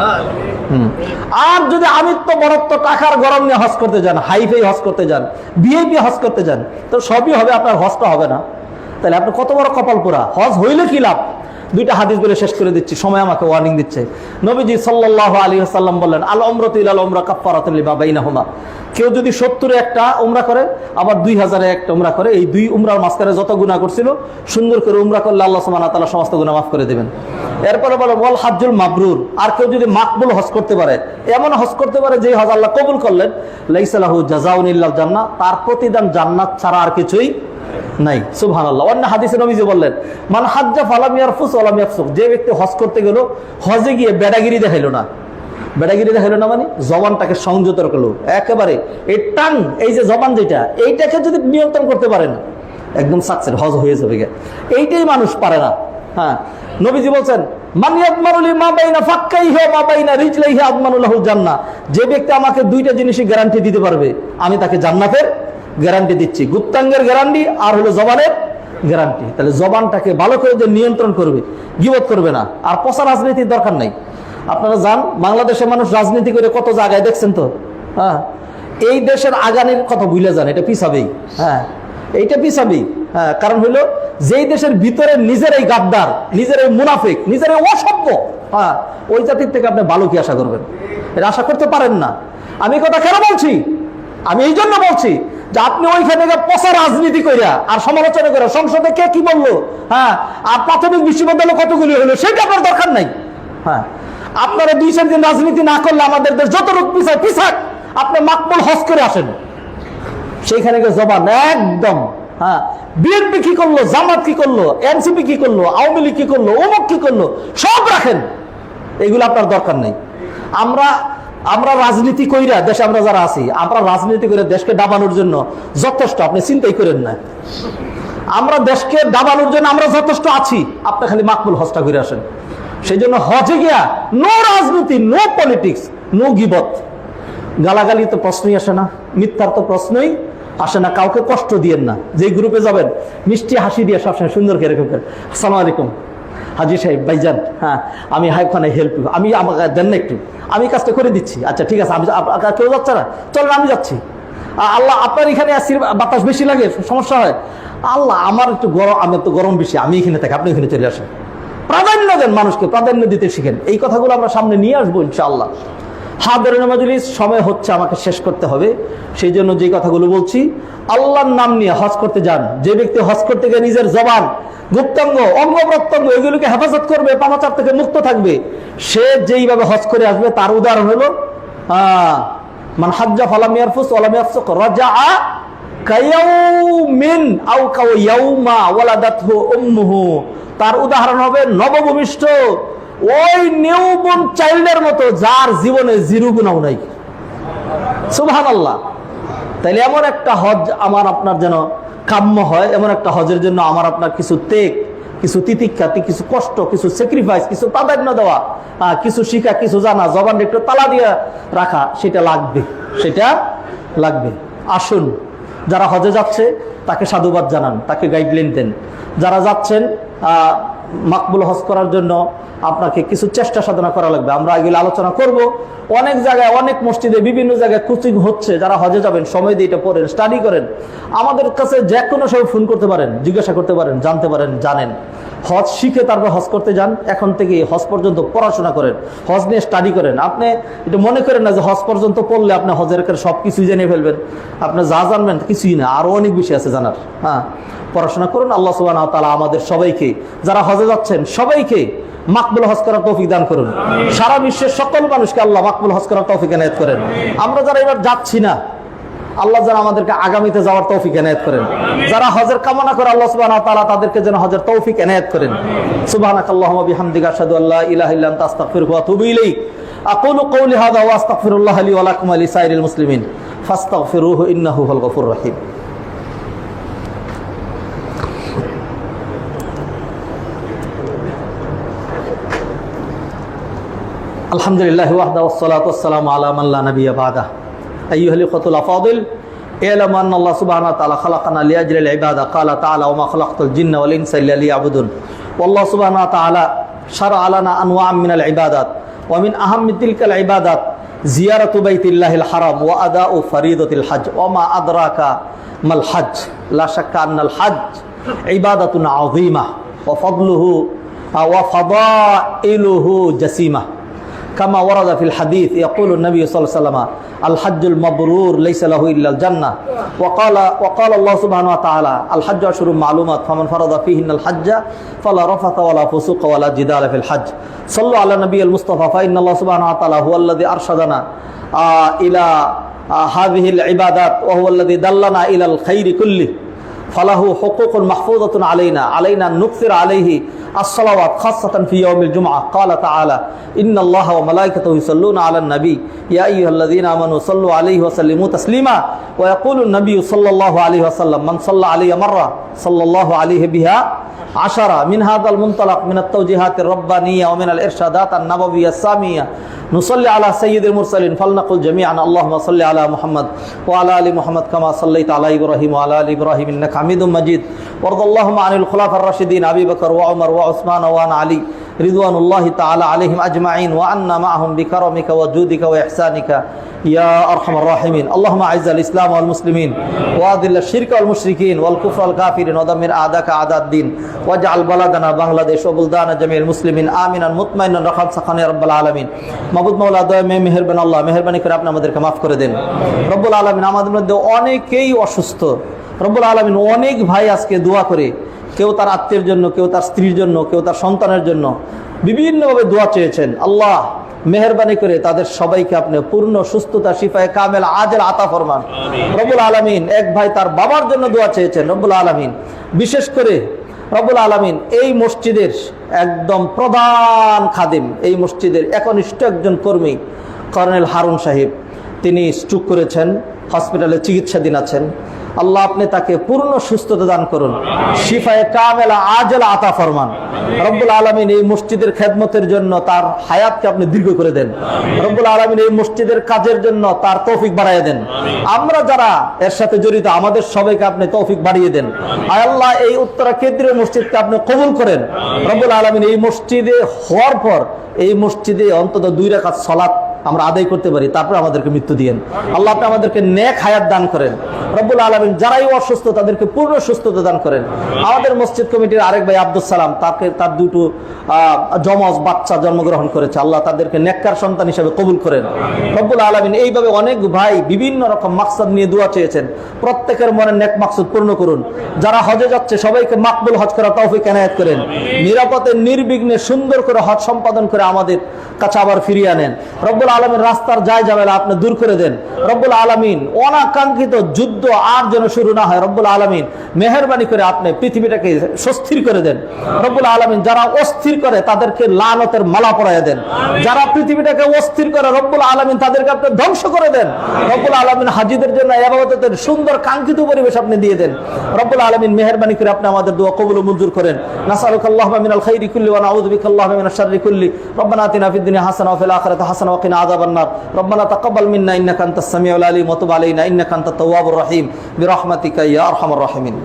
আর যদি আমিত্ব, বড়ত্ব, টাকার গরম নিয়ে হজ করতে যান, হাইফাই হজ করতে যান, ভিআইপি হজ করতে যান, তো সবই হবে, আপনার হজটা হবে না। তাহলে আপনি কত বড় কপাল পোড়া! হজ হইলে কি লাভ? 2টা হাদিস বলে শেষ করে দিচ্ছি, সময় আমাকে ওয়ার্নিং দিচ্ছে। নবীজি সাল্লাল্লাহু আলাইহি ওয়াসাল্লাম বললেন, আল উমরাতু ইলাল উমরা কাফফারাতুল লিমা বাইনাহুমা। কেউ যদি 70 একটা উমরা করে, আবার 2000 একটা উমরা করে, এই 2 উমরার মাঝখানে যত গুনাহ করছিল, সুন্দর করে উমরা করলে আল্লাহ সুবহানাহু ওয়া তাআলা সমস্ত গুনাহ মাফ করে দেবেন। এরপরে বলে ওয়াল হাজ্জুল মাবরুর, আর কেউ যদি মাকবুল হজ করতে পারে, এমন হজ করতে পারে যে হজ আল্লাহ কবুল করলেন, লাইসা লাহু জাযাউন ইল্লাল জান্নাহ, তার প্রতিদান জান্নাত ছাড়া আর কিছুই নাই। সুবহানাল্লাহ। অন্য হাদিসে নবীজি বললেন, মান হাজ্জা ফালাম ইয়ারফুস ওয়া লাম ইয়াফসুক, যে ব্যক্তি হজ করতে গেল, হজে গিয়ে বেড়াগিরি দেখাইলো না। বেড়াগিরি দেখাইলো না মানে জবানটাকে সংযত রাখলো একেবারে, এই টাং, এই যে জবান যেটা, এইটাকে যদি নিয়ন্ত্রণ করতে পারে না, একদম সাকসেস, হজ হয়ে যাবে। এইটাই মানুষ পারে না। হ্যাঁ, নবীজি বলছেন, মান ইয়াদমানু লিমা বাইনা ফাক্কাইহি ওয়া মা বাইনা রিজলাইহি আদমানু লাহুল জান্নাহ, যে ব্যক্তি আমাকে 2টা জিনিসই গ্যারান্টি দিতে পারবে, আমি তাকে জান্নাতের গ্যারান্টি দিচ্ছি, গুপ্তাঙ্গের গ্যারান্টি আর হলো জবানের গ্যারান্টি। তাহলে জবানটাকে ভালো করে যে নিয়ন্ত্রণ করবে, গীবত করবে না, আর পচা রাজনীতির দরকার নাই। আপনারা জান, বাংলাদেশের মানুষ রাজনীতি করে কত জায়গায় দেখছেন তো, হ্যাঁ, এই দেশের আগামীর কথা ভুলে যান, এটা পিছাবেই, হ্যাঁ, এইটা পিছাবেই। হ্যাঁ, কারণ হইলো যেই দেশের ভিতরে নিজেরাই গাদ্দার, নিজেরাই মুনাফিক, নিজেরাই অসভ্য, হ্যাঁ, ওই জাতির থেকে আপনি ভালো কি আশা করবেন? এটা আশা করতে পারেন না। আমি কথা কেন বলছি? আমি এই জন্য বলছি যে আপনি ওইখানে পচা রাজনীতি করিয়া আর সমালোচনা করে, সংসদে কে কি বললো, হ্যাঁ, আর প্রাথমিক বিশ্ববিদ্যালয় কতগুলি হলো, সেটা আপনার দরকার নাই। হ্যাঁ, আপনারা 2-4 দিন রাজনীতি না করলে আমাদের দেশ যত রূপ পিছাক, আপনি মাকবুল হজ করে আসেন, সেইখানে জবান একদম, হ্যাঁ, বিএনপি কি করলো, জামাত কি করলো, এনসিপি কি করলো, আওয়ামী লীগ কি করলো, অমুক কি করলো, সব রাখেন, এগুলো আপনার দরকার নেই। আমরা রাজনীতি কইরা দেশে আমরা যারা আছি, আমরা রাজনীতি করে দেশকে ডাবানোর জন্য যথেষ্ট, আপনি চিন্তাই করেন না। আমরা দেশকে ডাবানোর জন্য আমরা যথেষ্ট আছি, আপনি খালি মাকবুল হজটা করে আসেন। সেই জন্য হজে গিয়া নো রাজনীতি, নো পলিটিক্স, নো গিবত, গালাগালি তো প্রশ্নই আসে না, মিথ্যার তো প্রশ্নই আসে না, কাউকে কষ্ট দিয়েন না। যে গ্রুপে যাবেন মিষ্টি হাসি দিয়ে সবসময় সুন্দর করে রেখে, আসসালামু আলাইকুম হাজি সাহেব, ভাইজান, হ্যাঁ, আমি হাইখানে হেল্প, আমি আমাকে দেন না একটু, আমি কাজটা করে দিচ্ছি, আচ্ছা ঠিক আছে, আমি কেউ যাচ্ছে না, চলেন আমি যাচ্ছি, আল্লাহ আপনার এখানে বাতাস বেশি লাগে, সমস্যা হয়, আল্লাহ আমার একটু গরম, আমি তো গরম বেশি, আমি এখানে থাকি, আপনি এখানে চলে আসেন। প্রাধান্য দেন, মানুষকে প্রাধান্য দিতে শিখেন। এই কথাগুলো আমরা সামনে নিয়ে আসবো ইনশাআল্লাহ। হাদিরের মজলিস, সময় হচ্ছে, আমাকে শেষ করতে হবে, সেই জন্য যে কথাগুলো বলছি, আল্লাহর নাম নিয়ে হজ করতে যান। যে ব্যক্তি হজ করতে গিয়ে নিজের জবান, গুপ্তাঙ্গ, অঙ্গ প্রত্যঙ্গ এগুলোকে হেফাজত করবে, পাপাচার থেকে মুক্ত থাকবে, সে যেইভাবে হজ করে আসবে, তার উদাহরণ হলো মান হাজ্জা ফালাম ইয়ারফুস ওয়া লাম ইয়াফসুক রাজাআ কায়াউমিন আও কায়াউমা ওয়ালাদাতহু উম্মুহু, তার উদাহরণ হবে নবভূমিষ্ঠ ওই নিউবর্ন চাইল্ডের মতো যার জীবনে জিরো গুনাহ নাই। সুবহানাল্লাহ। তাইলে এমন একটা হজ আমার আপনার যেন কাম্য হয়, এমন একটা হজের জন্য আমার আপনার কিছু ত্যাগ, কিছু তিতিক্ষা, কিছু কষ্ট, কিছু স্যাক্রিফাইস, কিছু প্রাধান্য দেওয়া, কিছু শিখা, কিছু জানা, জবান একটু তালা দিয়ে রাখা, সেটা লাগবে, সেটা লাগবে। আসুন, যারা হজে যাচ্ছে তাকে সাধুবাদ জানান, তাকে গাইডলাইন দেন। যারা যাচ্ছেন মাকবুল হজ করার জন্য আপনাকে কিছু চেষ্টা সাধনা করা লাগবে। আমরা এগুলো আলোচনা করব। অনেক জায়গায়, অনেক মসজিদে, বিভিন্ন জায়গায় কোচিং হচ্ছে। যারা হজে যাবেন সময় দিয়ে এটা পড়েন, স্টাডি করেন। আমাদের কাছে যে কোনো সময় ফোন করতে পারেন, জিজ্ঞাসা করতে পারেন, জানতে পারেন, জানেন। হজ শিখে তারপর হজ করতে যান। এখন থেকে হজ পর্যন্ত পড়াশোনা করেন, হজ নিয়ে স্টাডি করেন। আপনি এটা মনে করেন না যে হজ পর্যন্ত পড়লে আপনি হজের সব কিছুই জেনে ফেলবেন। আপনি যা জানবেন কিছুই না, আরো অনেক বিষয় আছে জানার। পড়াশোনা করুন। আল্লাহ সুবহানাহু ওয়া তাআলা আমাদের সবাইকে, যারা হজে যাচ্ছেন সবাইকে মাকবুল হজ করার তৌফিক দান করুন। সারা বিশ্বের সকল মানুষকে আল্লাহ মাকবুল হজ করার তৌফিক এনায়েত করেন। আমরা যারা এবার যাচ্ছি না, আল্লাহ যেন আমাদেরকে আগামীতে যাওয়ার তৌফিক এনায়েত করেন। যারা হজের কামনা করে আল্লাহ সুবহানাহু ওয়া তাআলা তাদেরকে যেন হজের তৌফিক এনায়েত করেন। সুবহানাকাল্লাহুম্মা বিহামদিকা আশহাদু আল্লা ইলাহা ইল্লা আনতা আস্তাগফিরুকা ওয়া আতুবু ইলাইক। আকুলু কওলি হাযা ওয়া আস্তাগফিরুল্লাহ লি ওয়া লাকুম ওয়া লিসাইরিল মুসলিমিন ফাস্তাগফিরুহু ইন্নাহু হুয়াল গফুরুর রহিম। আলহামদুলিল্লাহ ওয়াহদা ওয়াসসালাতু ওয়াসসালামু আলা মান লা নাবিয়্যা বা'দা। আইয়ুহাল ইখওয়াতুল আফাদিল, ই'লামু আন্না আল্লাহ সুবহানাহু ওয়া তাআলা খালাকানা লিআজলিল ইবাদা। ক্বালা তাআলা ওয়া মা খালাকতুল জিন্না ওয়াল ইনসা ইল্লা লিয়াবুদুন। ওয়াল্লাহু সুবহানাহু ওয়া তাআলা শারআ লানা আনওয়া'আম মিনাল ইবাদাত ওয়া মিন আহাম্মি তিলকাল ইবাদাত জিয়ারাতু বাইতিল্লাহিল হারাম ওয়া আদাউ ফরিদাতিল হজ। ওয়া মা আদরাকা মাল হজ। লা শাক্কা আন্নাল হজ ইবাদাতুন আযীমা ওয়া ফাদলুহু ওয়া ফাদাইলুহু জাসীমা। كما ورد في الحديث يقول النبي صلى الله عليه وسلم الحج المبرور ليس له إلا الجنة. وقال الله سبحانه وتعالى الحج أشهر معلومات فمن فرض فيهن الحج فلا رفث ولا فسوق ولا جدال في الحج. صلوا على النبي المصطفى فإن الله سبحانه وتعالى هو الذي أرشدنا إلى هذه العبادات وهو الذي دلنا إلى الخير كله. فله حقوق محفوظة علينا أن نكثر عليه الصلوات خاصة في يوم الجمعة. قال تعالى إن الله وملائكته يصلون على النبي يا أيها الذين آمنوا صلوا عليه وسلموا تسليما. ويقول النبي صلى الله عليه وسلم من صلى علي مرة صلى الله عليه بها عشرة. من هذا المنطلق من التوجيهات الربانية ومن الإرشادات النبوية السامية نصلي على سيد المرسلين فلنقل جميعا اللهم صل على محمد وعلى آل محمد كما صليت على إبراهيم وعلى آل إبراهيم إنك حميد مجيد. وارض اللهم عن الخلفاء الراشدين أبي بكر وعمر وعثمان وعن علي رضوان الله تعالى عليهم أجمعين وعنا معهم بكرمك وجودك وإحسانك يا أرحم الراحمين. اللهم أعز الإسلام والمسلمين وأذل الشرك والمشركين والكفر والكافرين ودمر أعداءك أعداء الدين واجعل بلدنا بنغلاديش وبلدان جميع المسلمين آمنا مطمئنا رخاء سخاء يا رب العالمين. মাবুদ মাওলা দয়া মেহেরবান আল্লাহ, মেহেরবানি করে আপনি আমাদেরকে মাফ করে দেন রব্বুল আলামিন। আমাদের মধ্যে অনেকেই অসুস্থ রব্বুল আলামিন। অনেক ভাই আজকে দোয়া করে, কেউ তার আত্মীয়ের জন্য, কেউ তার স্ত্রীর জন্য, কেউ তার সন্তানের জন্য বিভিন্নভাবে দোয়া চেয়েছেন। আল্লাহ মেহেরবানি করে তাদের সবাইকে আপনি পূর্ণ সুস্থতা, শিফায়ে কামেল, আজল আতা ফরমান রব্বুল আলামিন। এক ভাই তার বাবার জন্য দোয়া চেয়েছেন রব্বুল আলামিন। বিশেষ করে রব্বুল আলামিন এই মসজিদের একদম প্রধান খাদিম, এই মসজিদের একনিষ্ঠ একজন কর্মী কর্নেল হারুন সাহেব, তিনি স্ট্রোক করেছেন, হসপিটালে চিকিৎসাধীন আছেন। আল্লাহ আপনি তাকে পূর্ণ সুস্থতা দান করুন, শিফায়ে কামেলা আজল আতা ফরমান রব্বুল আলামিন। এই মসজিদের খেদমতের জন্য তার হায়াতকে আপনি দীর্ঘ করে দেন রব্বুল আলামিন। এই মসজিদের কাজের জন্য তার তৌফিক বাড়াইয়া দেন। আমরা যারা এর সাথে জড়িত আমাদের সবাইকে আপনি তৌফিক বাড়িয়ে দেন। আয় আল্লাহ, এই উত্তরা কেন্দ্রীয় মসজিদকে আপনি কবুল করেন রব্বুল আলামিন। এই মসজিদে হওয়ার পর এই মসজিদে অন্তত 2 রাকাত সালাত আমরা আদায় করতে পারি, তারপর আমাদেরকে মৃত্যু দিয়েন আল্লাহ। আপনি আমাদেরকে নেক হায়াত দান করেন রব্বুল আলামিন। যারাই অসুস্থ তাদেরকে পূর্ণ সুস্থতা দান করেন। আমাদের মসজিদ কমিটির আরেক ভাই আব্দুল সালাম, তার 2টো জমজ বাচ্চা জন্মগ্রহণ করেছে, আল্লাহ তাদেরকে নেককার সন্তান হিসেবে কবুল করেন রব্বুল আলামিন। এইভাবে অনেক ভাই বিভিন্ন রকম মাকসাদ নিয়ে দোয়া চেয়েছেন, প্রত্যেকের মনে নেক মাকসুদ পূর্ণ করুন। যারা হজে যাচ্ছে সবাইকে মাকবুল হজ করার তৌফিক এনায়েত করেন। নিরাপদে নির্বিঘ্নে সুন্দর করে হজ সম্পাদন করে আমাদের কাছে আবার ফিরিয়ে আনেন রব্বুল রব্বুল আলামিন রাস্তার যায় ঝামেলা আপনি দূর করে দেন রব্বুল আলামিন। অনাকাঙ্ক্ষিত যুদ্ধ আর যেন শুরু না হয় রব্বুল আলামিন, মেহেরবানি করে আপনি পৃথিবীটাকে সুস্থির করে দেন রব্বুল আলামিন। যারা অস্থির করে তাদেরকে লানতের মালা পরাইয়া দেন, যারা পৃথিবীটাকে অস্থির করে রব্বুল আলামিন তাদেরকে আপনি ধ্বংস করে দেন রব্বুল আলামিন। হাজিদের জন্য ইবাদতের সুন্দর কাঙ্ক্ষিত পরিবেশ আপনি দিয়ে দেন রব্বুল আলামিন। মেহেরবানি করে আপনি আমাদের দোয়া কবুল ও মঞ্জুর করেন। নাসআলুকাল্লাহুম্মা মিনাল খাইরি কুল্লি ওয়া নাউযু বিকাল্লাহুম্মা মিনাশ শাররি কুল্লি। রব্বানা আতিনা ফিদ দুনিয়া হাসানাহ ওয়া ফিল আখিরাতি হাসানাহ ওয়া কিনা আযাবান নার। রব্বানা তাকাব্বাল মিন্না ইন্নাকা আনতাস সামিউল আলিম ওয়া তুব আলাইনা ইন্নাকা আনতাত তাওয়াবুর রহিম বিরহমাতিকা ইয়া আরহামার রাহিমিন।